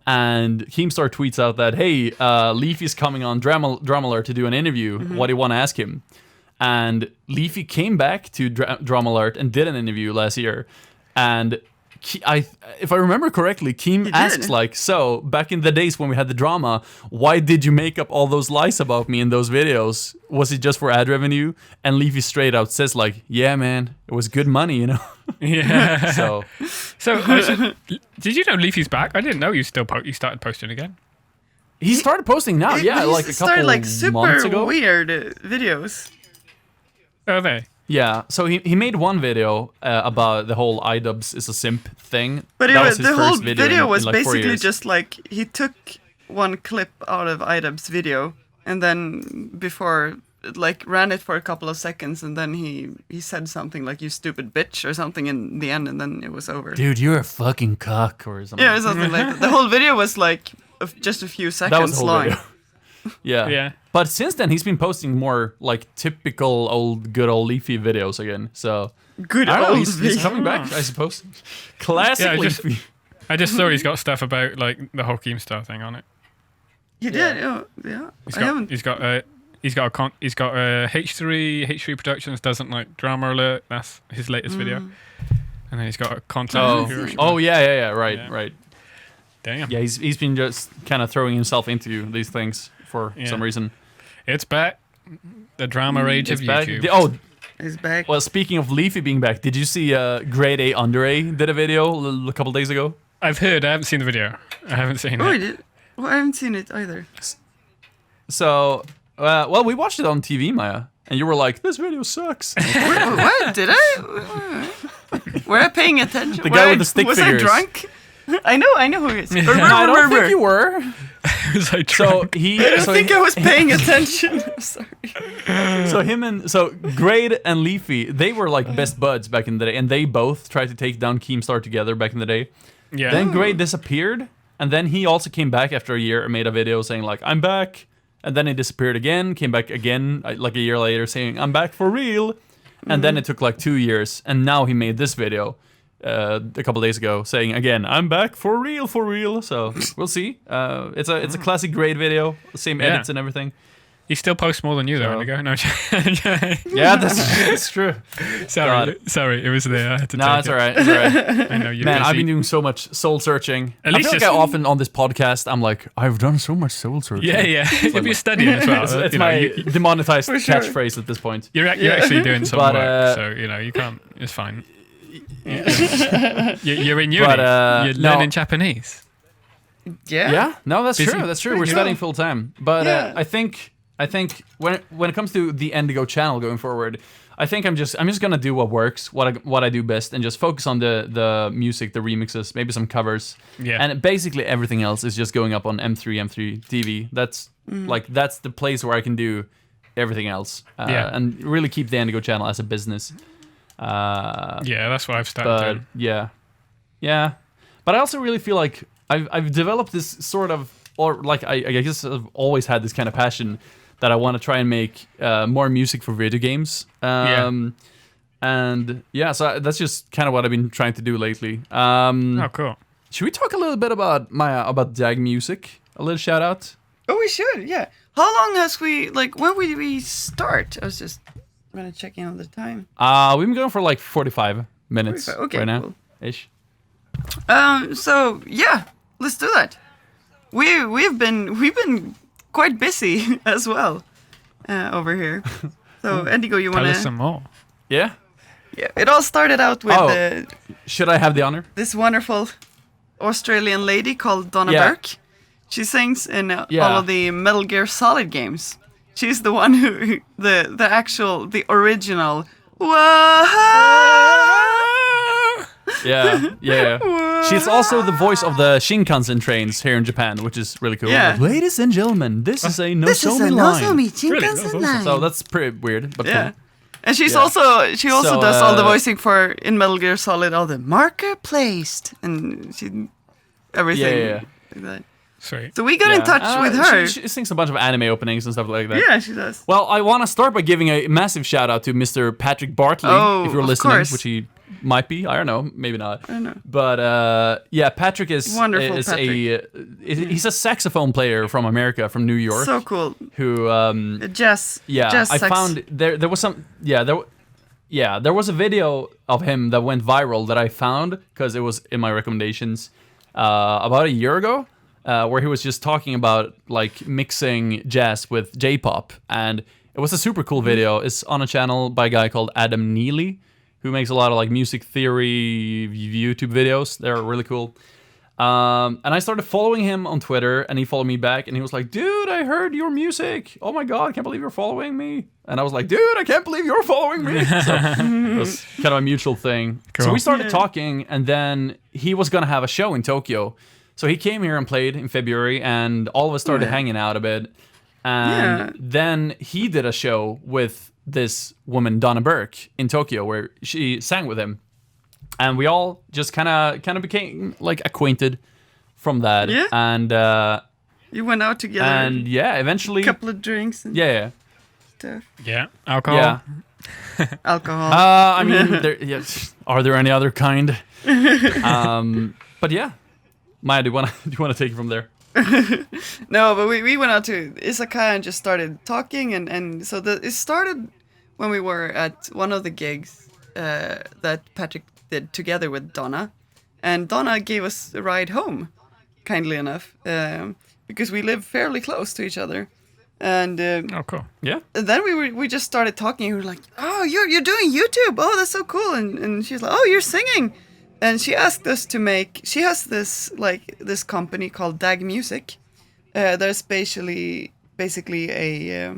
And Keemstar tweets out that, hey, Leafy's coming on Drama Alert to do an interview. What do you want to ask him? And Leafy came back to Drama Alert and did an interview last year. And if I remember correctly, Keem asks like, so back in the days when we had the drama, why did you make up all those lies about me in those videos? Was it just for ad revenue? And Leafy straight out says like, yeah, man, it was good money, you know? Yeah. So did you know Leafy's back? I didn't know you started posting again. He started posting now, like a couple like super months ago. Weird videos. Are they? Yeah, so he made one video about the whole iDubbbz is a simp thing. But the whole video was like basically just like he took one clip out of iDubbbz video and then ran it for a couple of seconds, and then he said something like "you stupid bitch" or something in the end, and then it was over. Dude, you're a fucking cock or something. Yeah, something like that. The whole video was like just a few seconds that was the whole long. Video. Yeah. But since then, he's been posting more like typical good old Leafy videos again. So he's coming back, I suppose. Classic Leafy. I just saw he's got stuff about like the whole Keemstar thing on it. He did, yeah. He's got H3 Productions doesn't like Drama Alert. That's his latest video. And then he's got a content. Right. Damn. Yeah, he's been just kind of throwing himself into these things for some reason. It's back. The drama rage of YouTube. He's back. Well, speaking of Leafy being back, did you see Grade A Under A did a video a couple days ago? I've heard. I haven't seen the video. I haven't seen it. He did? Well, I haven't seen it either. So, we watched it on TV, Maya, and you were like, "This video sucks." What? Did I? Were I paying attention? The guy with the stick figures. Was I drunk? I know who he is. I don't think you were. Was I I drunk? think I was paying attention. I'm sorry. So Grade and Leafy, they were like best buds back in the day, and they both tried to take down Keemstar together back in the day. Yeah. Then Grade disappeared, and then he also came back after a year and made a video saying like, "I'm back," and then he disappeared again, came back again like a year later saying, "I'm back for real," and then it took like 2 years, and now he made this video. A couple days ago, saying again, "I'm back for real." So we'll see. It's a classic Grade video, the same edits and everything. He still posts more than you, though. So- No, Yeah, that's true. sorry, it was there. I had to No, take it's it. all right. It's all right. I know you're Man, busy. I've been doing so much soul searching. At I least feel like just- often on this podcast, I'm like, I've done so much soul searching. Yeah. If you're studying as well, It's you know, my you, demonetized For sure. catchphrase at this point. you're actually doing some But, work, so you can't. It's fine. You're in uni. But, you're no. learning Japanese. Yeah, no, that's Busy. true. That's true. We're Pretty studying cool. full time. But Yeah. I think when it comes to the Indigo channel going forward, I think I'm just gonna do what works, what I do best, and just focus on the music, the remixes, maybe some covers, Yeah. and basically everything else is just going up on M3 TV. That's that's the place where I can do everything else, and really keep the Indigo channel as a business. Yeah, that's what I've started But doing. yeah. But I also really feel like I've developed this sort of, or like I guess I've always had this kind of passion that I want to try and make more music for video games. And yeah, so that's just kind of what I've been trying to do lately. Oh, cool. Should we talk a little bit about about DAG music? A little shout out. Oh, we should. Yeah. How long has we when did we start? I was just gonna check in on the time. We've been going for like 45 minutes 45, okay, right now, cool. ish. So yeah, let's do that. We've been quite busy as well over here. So Indigo, you Tell us wanna? some more. Yeah. Yeah, it all started out with Oh. Should I have the honor? this wonderful Australian lady called Donna Yeah. Burke. She sings in all Yeah. of the Metal Gear Solid games. She's the one who the original. Yeah. She's also the voice of the Shinkansen trains here in Japan, which is really cool. Yeah. Like, ladies and gentlemen, this is a This is Nozomi a line. Nozomi Really? That's Shinkansen awesome. line. So that's pretty weird, but Yeah. cool. And she Yeah. also So, does all the voicing for in Metal Gear Solid, all the marker placed and everything Yeah. like that. Sweet. So we got in Yeah. touch with her. She sings a bunch of anime openings and stuff like that. Yeah, she does. Well, I want to start by giving a massive shout out to Mr. Patrick Bartley, Oh, if you're of listening, course. which he might be. I don't know, maybe not. I don't know. But yeah, Patrick is Wonderful he's a saxophone player from America, from New York. So cool. Who Jazz. yeah, Jazz I sax. found there was some there was a video of him that went viral that I found because it was in my recommendations about a year ago, where he was just talking about like mixing jazz with J-pop, and it was a super cool video. It's on a channel by a guy called Adam Neely, who makes a lot of like music theory YouTube videos. They're really cool. And I started following him on Twitter, and he followed me back, and he was like, "Dude, I heard your music. Oh my god, I can't believe you're following me." And I was like, "Dude, I can't believe you're following me." So it was kind of a mutual thing. So Cool. we started talking, and then he was gonna have a show in Tokyo. So he came here and played in February, and all of us started hanging out a bit. And Yeah. then he did a show with this woman, Donna Burke, in Tokyo, where she sang with him. And we all just kind of became like acquainted from that. Yeah. And You went out together. and yeah, eventually, a couple of drinks and yeah. stuff. Yeah. Alcohol. Yeah. Alcohol. I mean, are there any other kind? But yeah, Maya, do you want to take it from there? No, but we went out to Izakaya and just started talking, and so it started when we were at one of the gigs that Patrick did together with Donna, and Donna gave us a ride home, kindly enough, because we live fairly close to each other, and Oh, cool. Yeah. then we just started talking. We were like, "Oh, you're doing YouTube? Oh, that's so cool!" And she's like, "Oh, you're singing." And she asked us to make. She has this company called DAG Music. There's basically a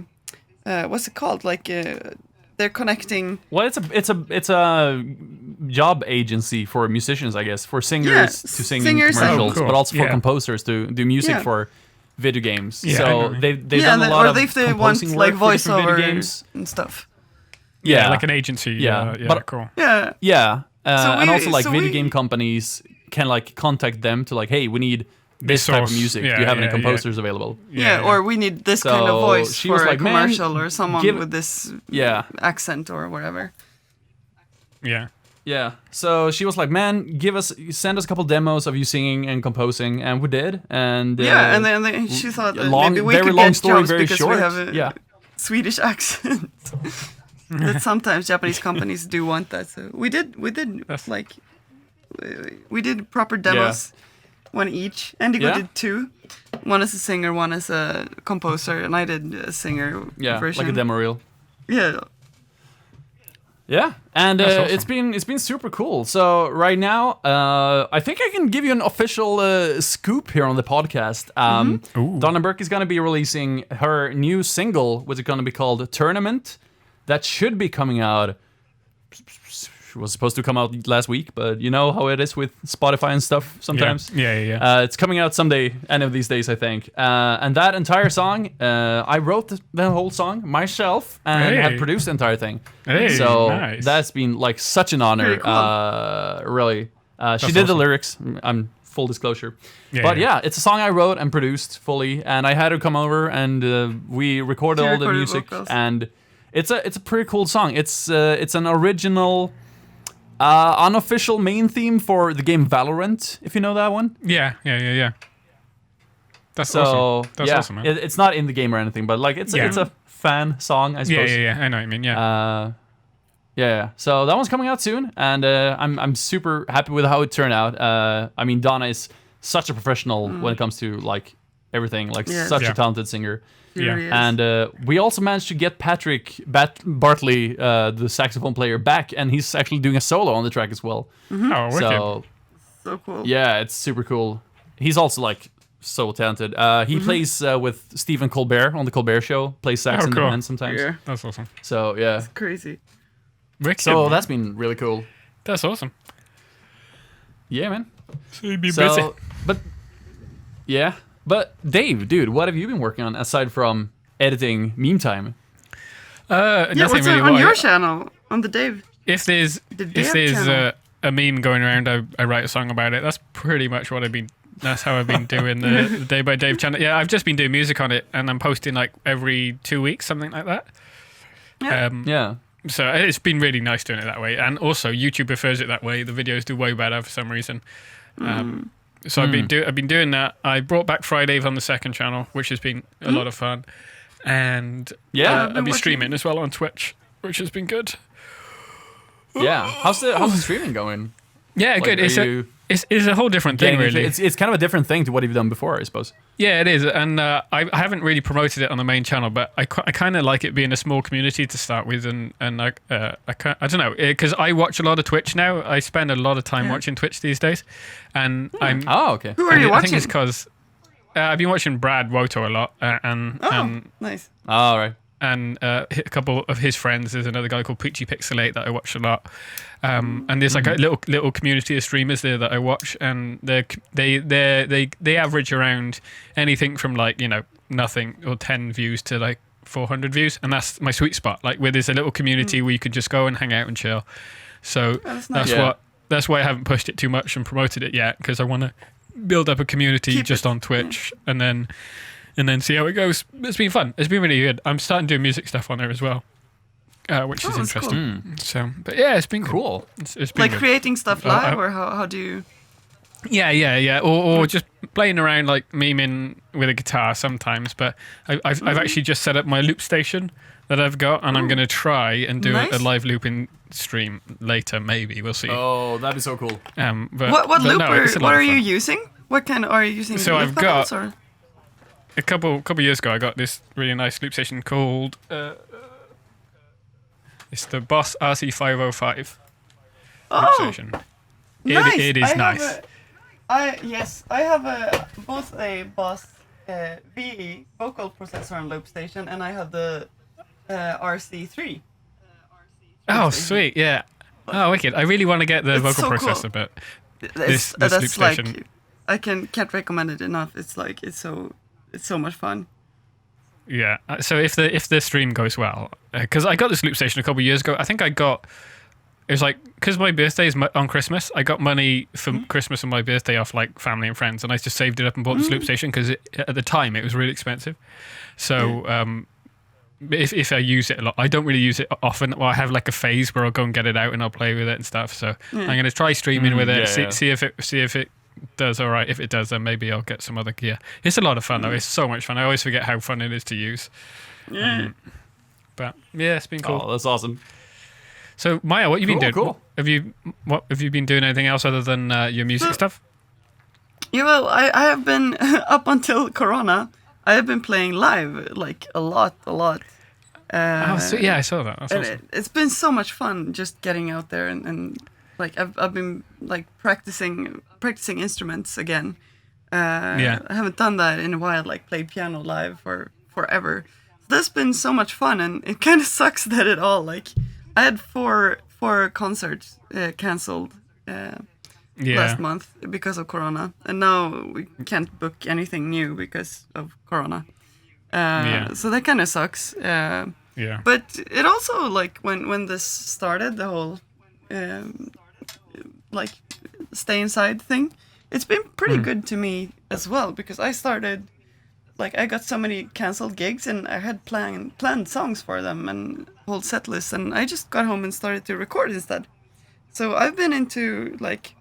what's it called? They're connecting. Well, it's a job agency for musicians, I guess, for singers Yeah, to sing singers and- commercials, Oh, cool. but also for Yeah. composers to do music Yeah. for video games. Yeah, I so know. they've done a lot of if they want composing work like for different video voiceover games. and stuff. Yeah, Like an agency. Yeah, Yeah. but- Cool. Yeah. yeah, and we- also like so video we- game companies can like contact them to like, hey, we need this type of Resource. music. Yeah, Do you have any yeah, composers available? Yeah, or we need this kind of So voice she for was a like, "Man, commercial or someone give- with this Yeah, accent or whatever. Yeah. Yeah. So she was like, "Man, send us a couple demos of you singing and composing," and we did. And and then she thought that long, maybe we very could long get story, jobs very because short. we have a Yeah. Swedish accent. That sometimes Japanese companies do want that. So we did like we did proper demos, one each. Indigo did 2. One as a singer, one as a composer, and I did a singer version. Like a demo reel. Yeah. Yeah, and awesome. it's been super cool. So right now, I think I can give you an official scoop here on the podcast. Donna Burke is going to be releasing her new single, which is going to be called Tournament. That should be coming out. It was supposed to come out last week, but you know how it is with Spotify and stuff sometimes. Yeah. It's coming out someday, any of these days, I think. And that entire song, I wrote the whole song myself and have produced the entire thing. So nice. that's been like such an honor. Cool. Really. She did the lyrics. I'm full disclosure. Yeah, it's a song I wrote and produced fully, and I had her come over and we recorded all the music. Vocals. And it's a pretty cool song. It's an original. Unofficial main theme for the game Valorant, if you know that one. Yeah. That's awesome. That's awesome, man. It's not in the game or anything, but like it's a fan song, I suppose. Yeah. I know what you mean. Yeah. So that one's coming out soon, and I'm super happy with how it turned out. I mean, Donna is such a professional when it comes to like everything, like such a talented singer. Really And we also managed to get Patrick Bartley, the saxophone player, back, and he's actually doing a solo on the track as well. Oh, wicked. So cool. Yeah, it's super cool. He's also like so talented. He plays with Stephen Colbert on the Colbert Show. Plays sax in the band sometimes. Yeah. That's awesome. So yeah, Crazy. Wicked, so man. that's been really cool. That's awesome. Yeah, man. So you'd be busy. But Dave, dude, what have you been working on aside from editing Meme Time? Nothing What's really. on your channel? On the Dave? If there's channel? a meme going around, I write a song about it. That's pretty much what that's how I've been doing the Day by Dave channel. Yeah, I've just been doing music on it, and I'm posting like every 2 weeks, something like that. Yeah. So it's been really nice doing it that way, and also YouTube prefers it that way. The videos do way better for some reason. So I've been doing that. I brought back Friday on the second channel, which has been a lot of fun, and I've been streaming as well on Twitch, which has been good. Yeah, how's the streaming going? Yeah, Like, good. It's a whole different thing, really. It's kind of a different thing to what you've done before, I suppose. Yeah, it is, and I haven't really promoted it on the main channel, but I kind of like it being a small community to start with, and I don't know, because I watch a lot of Twitch now. I spend a lot of time watching Twitch these days, and I'm. Oh, okay. Who are you I watching? think it's because I've been watching Brad Woto a lot, Nice. All right. and a couple of his friends. There's another guy called Peachy Pixelate that I watch a lot, and there's like a little community of streamers there that I watch, and they average around anything from like nothing or 10 views to like 400 views, and that's my sweet spot. Like where there's a little community where you can just go and hang out and chill. So That's nice. that's why I haven't pushed it too much and promoted it yet, because I want to build up a community Keep just it. on Twitch, and then see how it goes. It's been fun. It's been really good. I'm starting to do music stuff on there as well, which is that's interesting. So, but yeah, it's been Cool. It's been Like good. creating stuff live, or how do you? Yeah. Or just playing around, like memeing with a guitar sometimes. But I've actually just set up my loop station that I've got, and I'm going to try and do Nice. a live looping stream later. Maybe we'll see. Oh, that'd be so cool. But, What but loop? no, it's a lot What of are you fun. using? What kind are you using? So loop I've got- pedals, or? A couple years ago, I got this really nice loop station called. It's the Boss RC505 loop Oh, station. nice. It is nice. I have both a Boss VE vocal processor and loop station, and I have the RC3. Oh, sweet, yeah. Oh, wicked. I really want to get the It's vocal so cool. processor, but This loop that's station. like I can't recommend it enough. It's like it's so much fun. Yeah. So if the stream goes well, because I got this loop station a couple of years ago, I think it was like, because my birthday is on Christmas, I got money for Christmas and my birthday off like family and friends, and I just saved it up and bought this loop station because at the time it was really expensive. So if I use it a lot. I don't really use it often. Well, I have like a phase where I'll go and get it out and I'll play with it and stuff. So I'm going to try streaming with it. See if it does all right. If it does, then maybe I'll get some other gear. It's a lot of fun though. It's so much fun. I always forget how fun it is to use. Yeah. But yeah, it's been cool. Oh, that's awesome. So Maya, what have you been doing? Cool. Have you been doing anything else other than your music stuff? Yeah, well, I have been up until Corona. I have been playing live like a lot. Yeah, I saw that. That's awesome. It's been so much fun just getting out there and like I've been like practicing instruments again. I haven't done that in a while. Like played piano live for forever. That's been so much fun, and it kind of sucks that it all like I had four concerts canceled last month because of Corona, and now we can't book anything new because of Corona. So that kind of sucks. But it also like when this started, the whole like stay inside thing, it's been pretty good to me as well, because I started like I got so many canceled gigs and I had planned songs for them and whole set lists, and I just got home and started to record instead. So I've been into like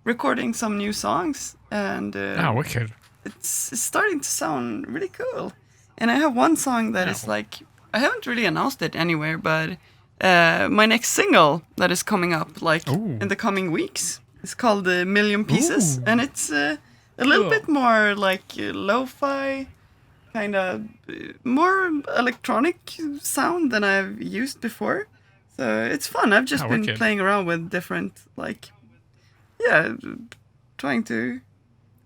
recording some new songs, and wicked. It's starting to sound really cool. And I have one song that is like, I haven't really announced it anywhere, but my next single that is coming up like in the coming weeks. It's called A Million Pieces, and it's a little bit more like lo-fi, kind of more electronic sound than I've used before. So it's fun. I've just been playing around with different like, trying to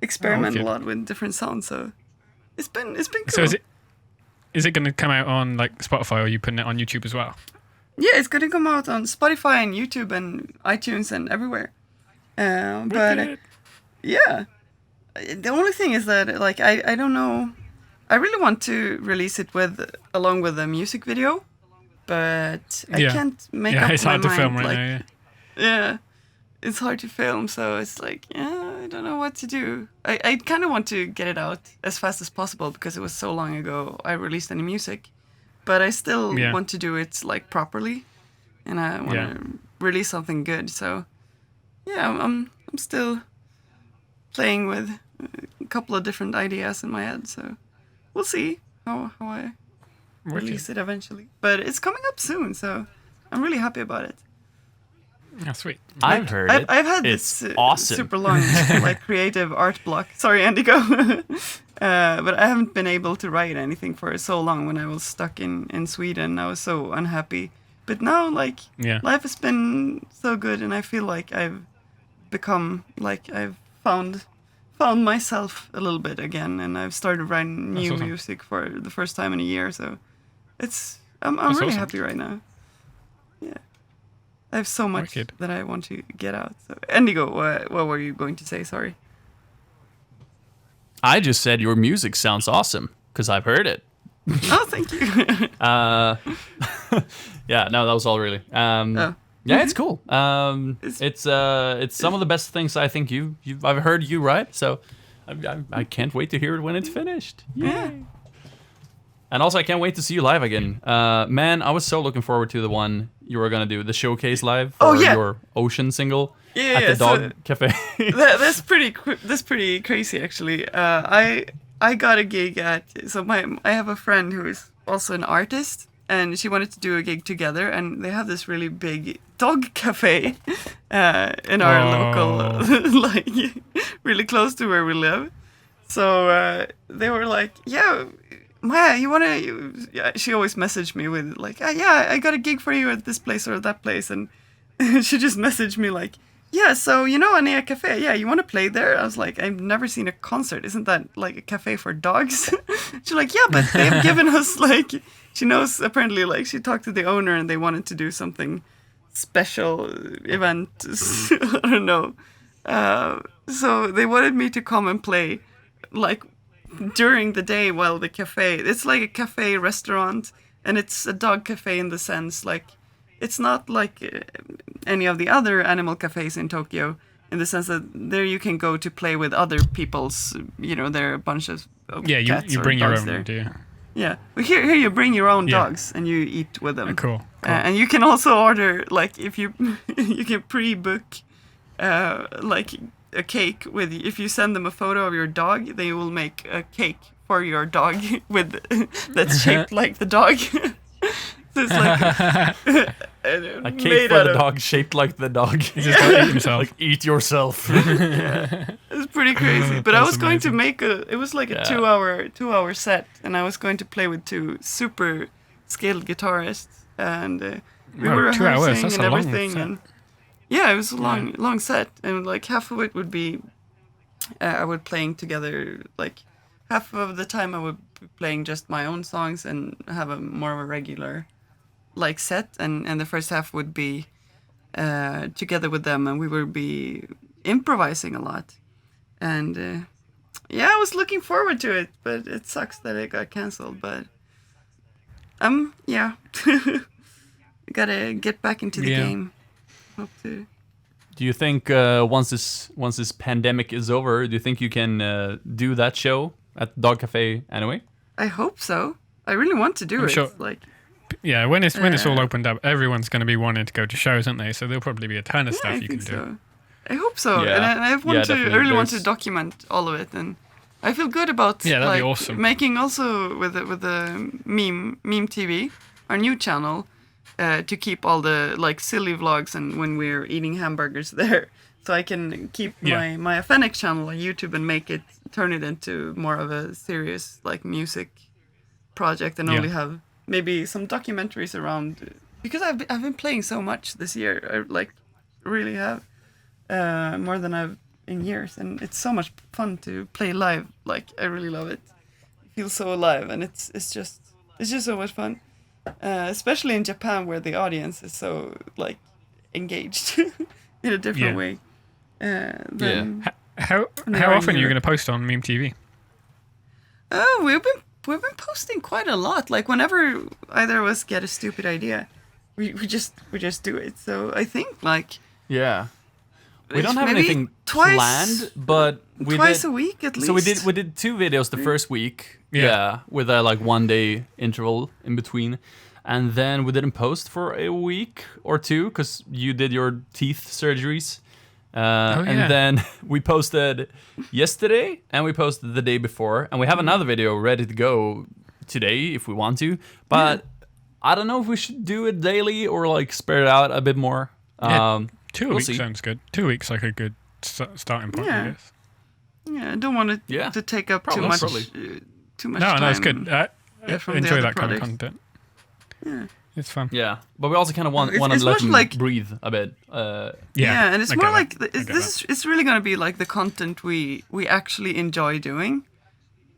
experiment a lot with different sounds. So it's been cool. So is it going to come out on like Spotify, or are you putting it on YouTube as well? Yeah, it's going to come out on Spotify and YouTube and iTunes and everywhere. But yeah, the only thing is that like I don't know. I really want to release it along with a music video, but I can't make up it's my hard mind. To film right now. Yeah, it's hard to film, so it's like I don't know what to do. I kind of want to get it out as fast as possible because it was so long ago I released any music, but I still want to do it like properly, and I want to release something good. So yeah, I'm still playing with a couple of different ideas in my head. So we'll see how I release it eventually. But it's coming up soon, so I'm really happy about it. Oh, sweet. I've heard it. I've had it's this awesome. super long like creative art block. Sorry, Andy, go. But I haven't been able to write anything for so long. When I was stuck in Sweden, I was so unhappy. But now, like, life has been so good, and I feel like I've become like I've found myself a little bit again, and I've started writing new music for the first time in a year. So I'm really happy right now. Yeah. I have so much that I want to get out. So, Endigo, what were you going to say? Sorry. I just said your music sounds awesome because I've heard it. Oh, thank you. Yeah, no, that was all really. Yeah, it's cool. It's some of the best things I think I've heard you write. So I can't wait to hear it when it's finished. Yeah. And also, I can't wait to see you live again. Man, I was so looking forward to the one you were gonna do, the showcase live for your Ocean single at the dog cafe. That's pretty crazy, actually. I got a gig at I have a friend who is also an artist, and she wanted to do a gig together, and they have this really big dog cafe in our local, like really close to where we live. So they were like, yeah. Maya, you wanna? She always messaged me with like, I got a gig for you at this place or that place, and she just messaged me like, so Anea Cafe, you want to play there? I was like, I've never seen a concert. Isn't that like a cafe for dogs? She's like, but they've given us like, she knows apparently like she talked to the owner and they wanted to do something special event. I don't know. So they wanted me to come and play like during the day while the cafe, it's like a cafe restaurant, and it's a dog cafe in the sense like it's not like any of the other animal cafes in Tokyo, in the sense that there you can go to play with other people's, there are a bunch of you cats bring or your dogs own there. do you? Yeah, well, here you bring your own Yeah. dogs and you eat with them. Cool. And you can also order, like, if you you can pre-book like a cake with, if you send them a photo of your dog, they will make a cake for your dog with that's shaped like the dog. So it's like A cake for the dog shaped like the dog. He just got to eat himself. Like, eat yourself. It's pretty crazy. But I was going to make it was like a Yeah. 2-hour set, and I was going to play with 2 super skilled guitarists, and we Wow, were 2 hours, rehearsing that's and a long everything. set. And yeah, it was a long set, and like half of it would be I would playing together, like half of the time I would be playing just my own songs and have a more of a regular like set, and the first half would be together with them, and we would be improvising a lot. And yeah, I was looking forward to it, but it sucks that it got cancelled. But yeah, gotta get back into the game. Hope to. Do you think once this pandemic is over, do you think you can do that show at Dog Cafe anyway? I hope so. I really want to do it. sure. Like, Yeah, when it's all opened up, everyone's going to be wanting to go to shows, aren't they? So there'll probably be a ton of yeah, stuff I you can think do. so. I hope so. Yeah. And I want Yeah, to. I definitely. really want to There's- document all of it, and I feel good about Yeah, that'd be like, awesome. making also with the meme TV, our new channel, to keep all the like silly vlogs and when we're eating hamburgers there, so I can keep my Fennec channel on YouTube and turn it into more of a serious like music project, and only have maybe some documentaries around, because I've been playing so much this year. I like really have more than I've in years, and it's so much fun to play live. Like, I really love it. It feels so alive, and it's just so much fun. Especially in Japan, where the audience is so like engaged in a different way. Than How are often are you here. going to post on Meme TV? Oh, we've been posting quite a lot. Like, whenever either of us get a stupid idea, we just do it. So I think like Yeah. We it's don't have maybe anything planned, but we twice did. a week at least. So we did 2 videos the first week. Yeah. With a like 1-day interval in between. And then we didn't post for a week or 2 because you did your teeth surgeries. And then we posted yesterday and we posted the day before. And we have another video ready to go today if we want to. But I don't know if we should do it daily or like spread it out a bit more. 2 we'll weeks see. sounds good. 2 weeks like a good starting point, Yeah. I guess. Yeah, I don't want it to take up Probably. too much. Probably. Too much No, time. no, it's good. I from the enjoy other that kind of products. content. It's fun. Yeah, but we also kind of want It's to let much them like- breathe a bit. Yeah, and it's I more get like that. I get that. it's really gonna be like the content we actually enjoy doing,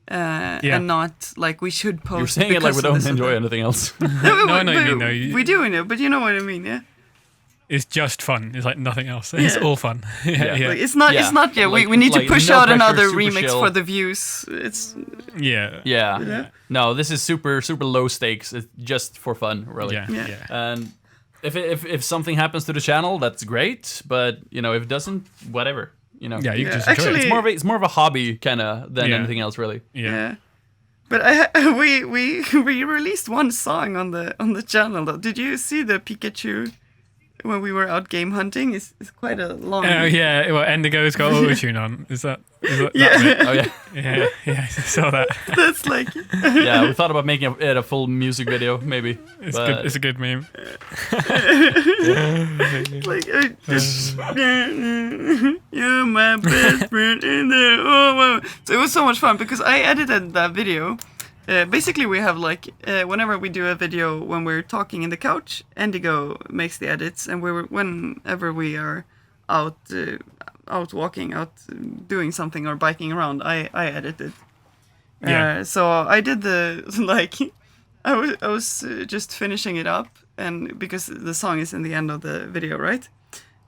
and not like we should post. You're saying it like we because of don't this or enjoy that. anything else. No, we do know, but you know what I mean, yeah. It's just fun. It's like nothing else. It's all fun. Yeah. yeah. Like, it's not. Yeah. It's not. Yeah, Like- we need like to push no out pressure, another super remix chill. for the views. It's Yeah. Yeah. No, this is super low stakes. It's just for fun, really. Yeah. Yeah. Yeah. And if something happens to the channel, that's great. But if it doesn't, whatever. Yeah, you Yeah, can just enjoy actually- it. It's more of a hobby kind of than Yeah. anything else, really. Yeah. But we released one song on the channel though. Did you see the Pikachu when we were out game hunting? It's quite a long. Oh yeah. Well, Endigo's got auto-tune on. Is that Yeah. that bit? Oh yeah, Yeah. I saw that. That's like yeah. We thought about making it a full music video, maybe. It's but good. It's a good meme. like just you're my best friend in the whole world. So it was so much fun because I edited that video. Basically, we have like whenever we do a video when we're talking in the couch, Indigo makes the edits, and whenever we are out walking, out doing something or biking around, I edit it. Yeah. So I did the like, I was just finishing it up, and because the song is in the end of the video, right?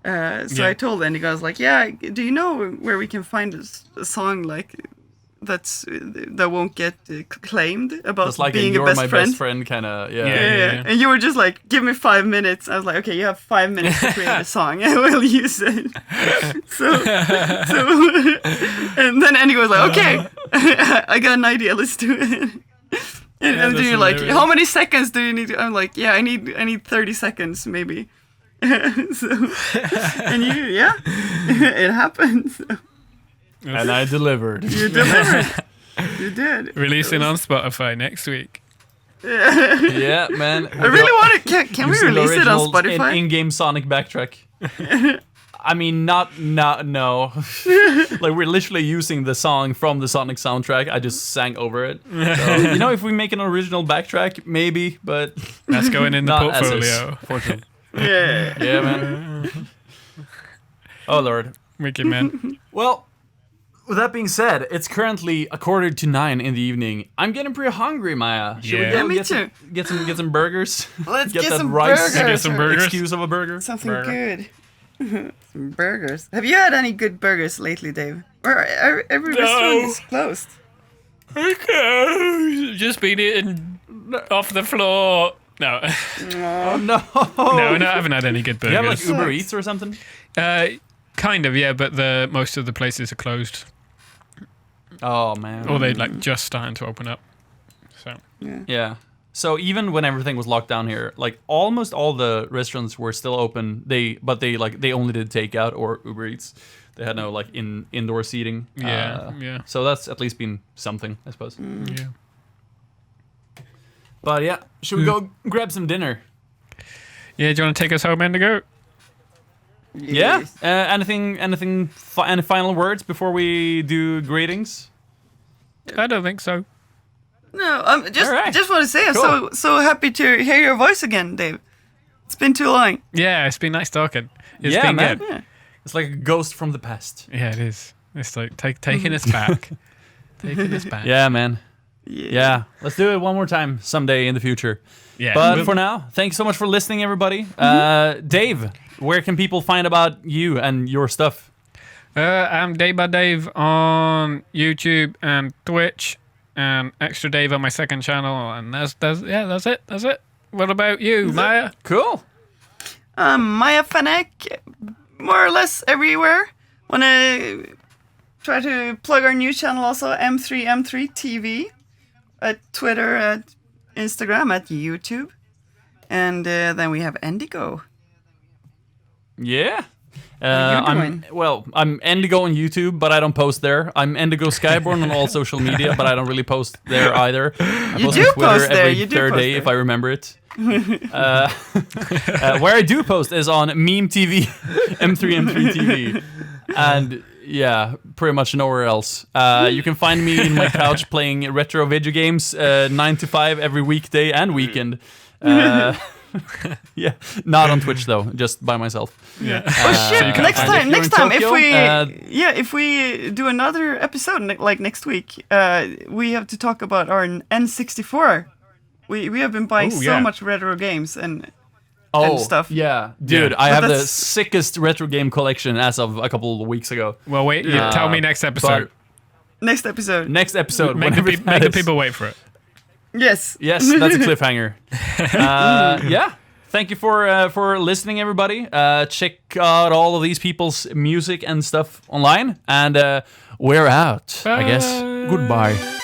So Yeah. I told Indigo, I was like, yeah, do you know where we can find a song like that won't get claimed about it's like being you're a best my friend? best friend, kind of. Yeah. Yeah. And you were just like, give me 5 minutes. I was like, okay, you have 5 minutes to create a song. I will use it. So and then Andy was like, okay, I got an idea. Let's do it. And that's then you're like, hilarious. how many seconds do you need? I'm like, yeah, I need 30 seconds maybe. So, and it happened. So. And I delivered. You delivered. You did. Releasing on Spotify next week. Yeah, man. I really want to. Can we release it on Spotify? In-game Sonic backtrack. I mean, no. Like, we're literally using the song from the Sonic soundtrack. I just sang over it. So, if we make an original backtrack, maybe, but That's going in the not as is, portfolio. fortunately. Yeah. Yeah, man. Oh, Lord. Wicked, man. Well, with that being said, it's currently 8:45 in the evening. I'm getting pretty hungry, Maya. Should we Yeah. go Yeah, me get too. get some burgers? Let's get that some rice. burgers. Get some burgers. Excuse of a burger. Something Burger. good. Some burgers. Have you had any good burgers lately, Dave? Or every restaurant is closed. Okay. Just been eating off the floor. No. Oh no! No, I haven't had any good Do you have like burgers. Uber Sucks. Eats or something? Kind of, yeah, but most of the places are closed. Oh man. Or they're like just starting to open up. So Yeah. So even when everything was locked down here, like almost all the restaurants were still open. They only did takeout or Uber Eats. They had no like indoor seating. yeah. So that's at least been something, I suppose. Yeah. But yeah, should we go grab some dinner? Yeah, do you want to take us home, Indigo? Yeah. Any final words before we do greetings? I don't think so. No, All right. just want to say I'm Cool. so happy to hear your voice again, Dave. It's been too long. Yeah, it's been nice talking. It's Yeah, been man. good. Yeah. It's like a ghost from the past. Yeah, it is. It's like taking us back. Taking us back. Yeah, man. Yeah. Let's do it one more time someday in the future. Yeah. But we'll- for now, thanks so much for listening, everybody. Dave, where can people find about you and your stuff? I'm Day by Dave on YouTube and Twitch, and Extra Dave on my second channel, and that's it. That's it. What about you, Maya? Cool. Maya Fennec, more or less everywhere. Wanna try to plug our new channel also, M3 TV, at Twitter, at Instagram, at YouTube, and then we have Endigo. Yeah. How you doing? I'm Endigo on YouTube, but I don't post there. I'm Endigo Skyborn on all social media, but I don't really post there either. I You post do on Twitter post there, every you do third post day there. if I remember it. Where I do post is on Meme TV, M3 TV, and yeah, pretty much nowhere else. You can find me in my couch playing retro video games 9 to 5 every weekday and weekend. Yeah, not on Twitch though, just by myself. Yeah. Oh shit! so you can next find time, if you're next in time, Tokyo, if we do another episode like next week, we have to talk about our N64. We have been buying Oh, so yeah. much retro games and Oh, stuff. yeah, dude, Yeah. I But have the that's- sickest retro game collection as of a couple of weeks ago. Well, wait. Yeah. Tell me next episode. next episode. Next episode, Make whenever that the is. people wait for it. Yes. Yes, that's a cliffhanger. Yeah. Thank you for listening, everybody. Check out all of these people's music and stuff online, and we're out. I guess. Bye. Goodbye.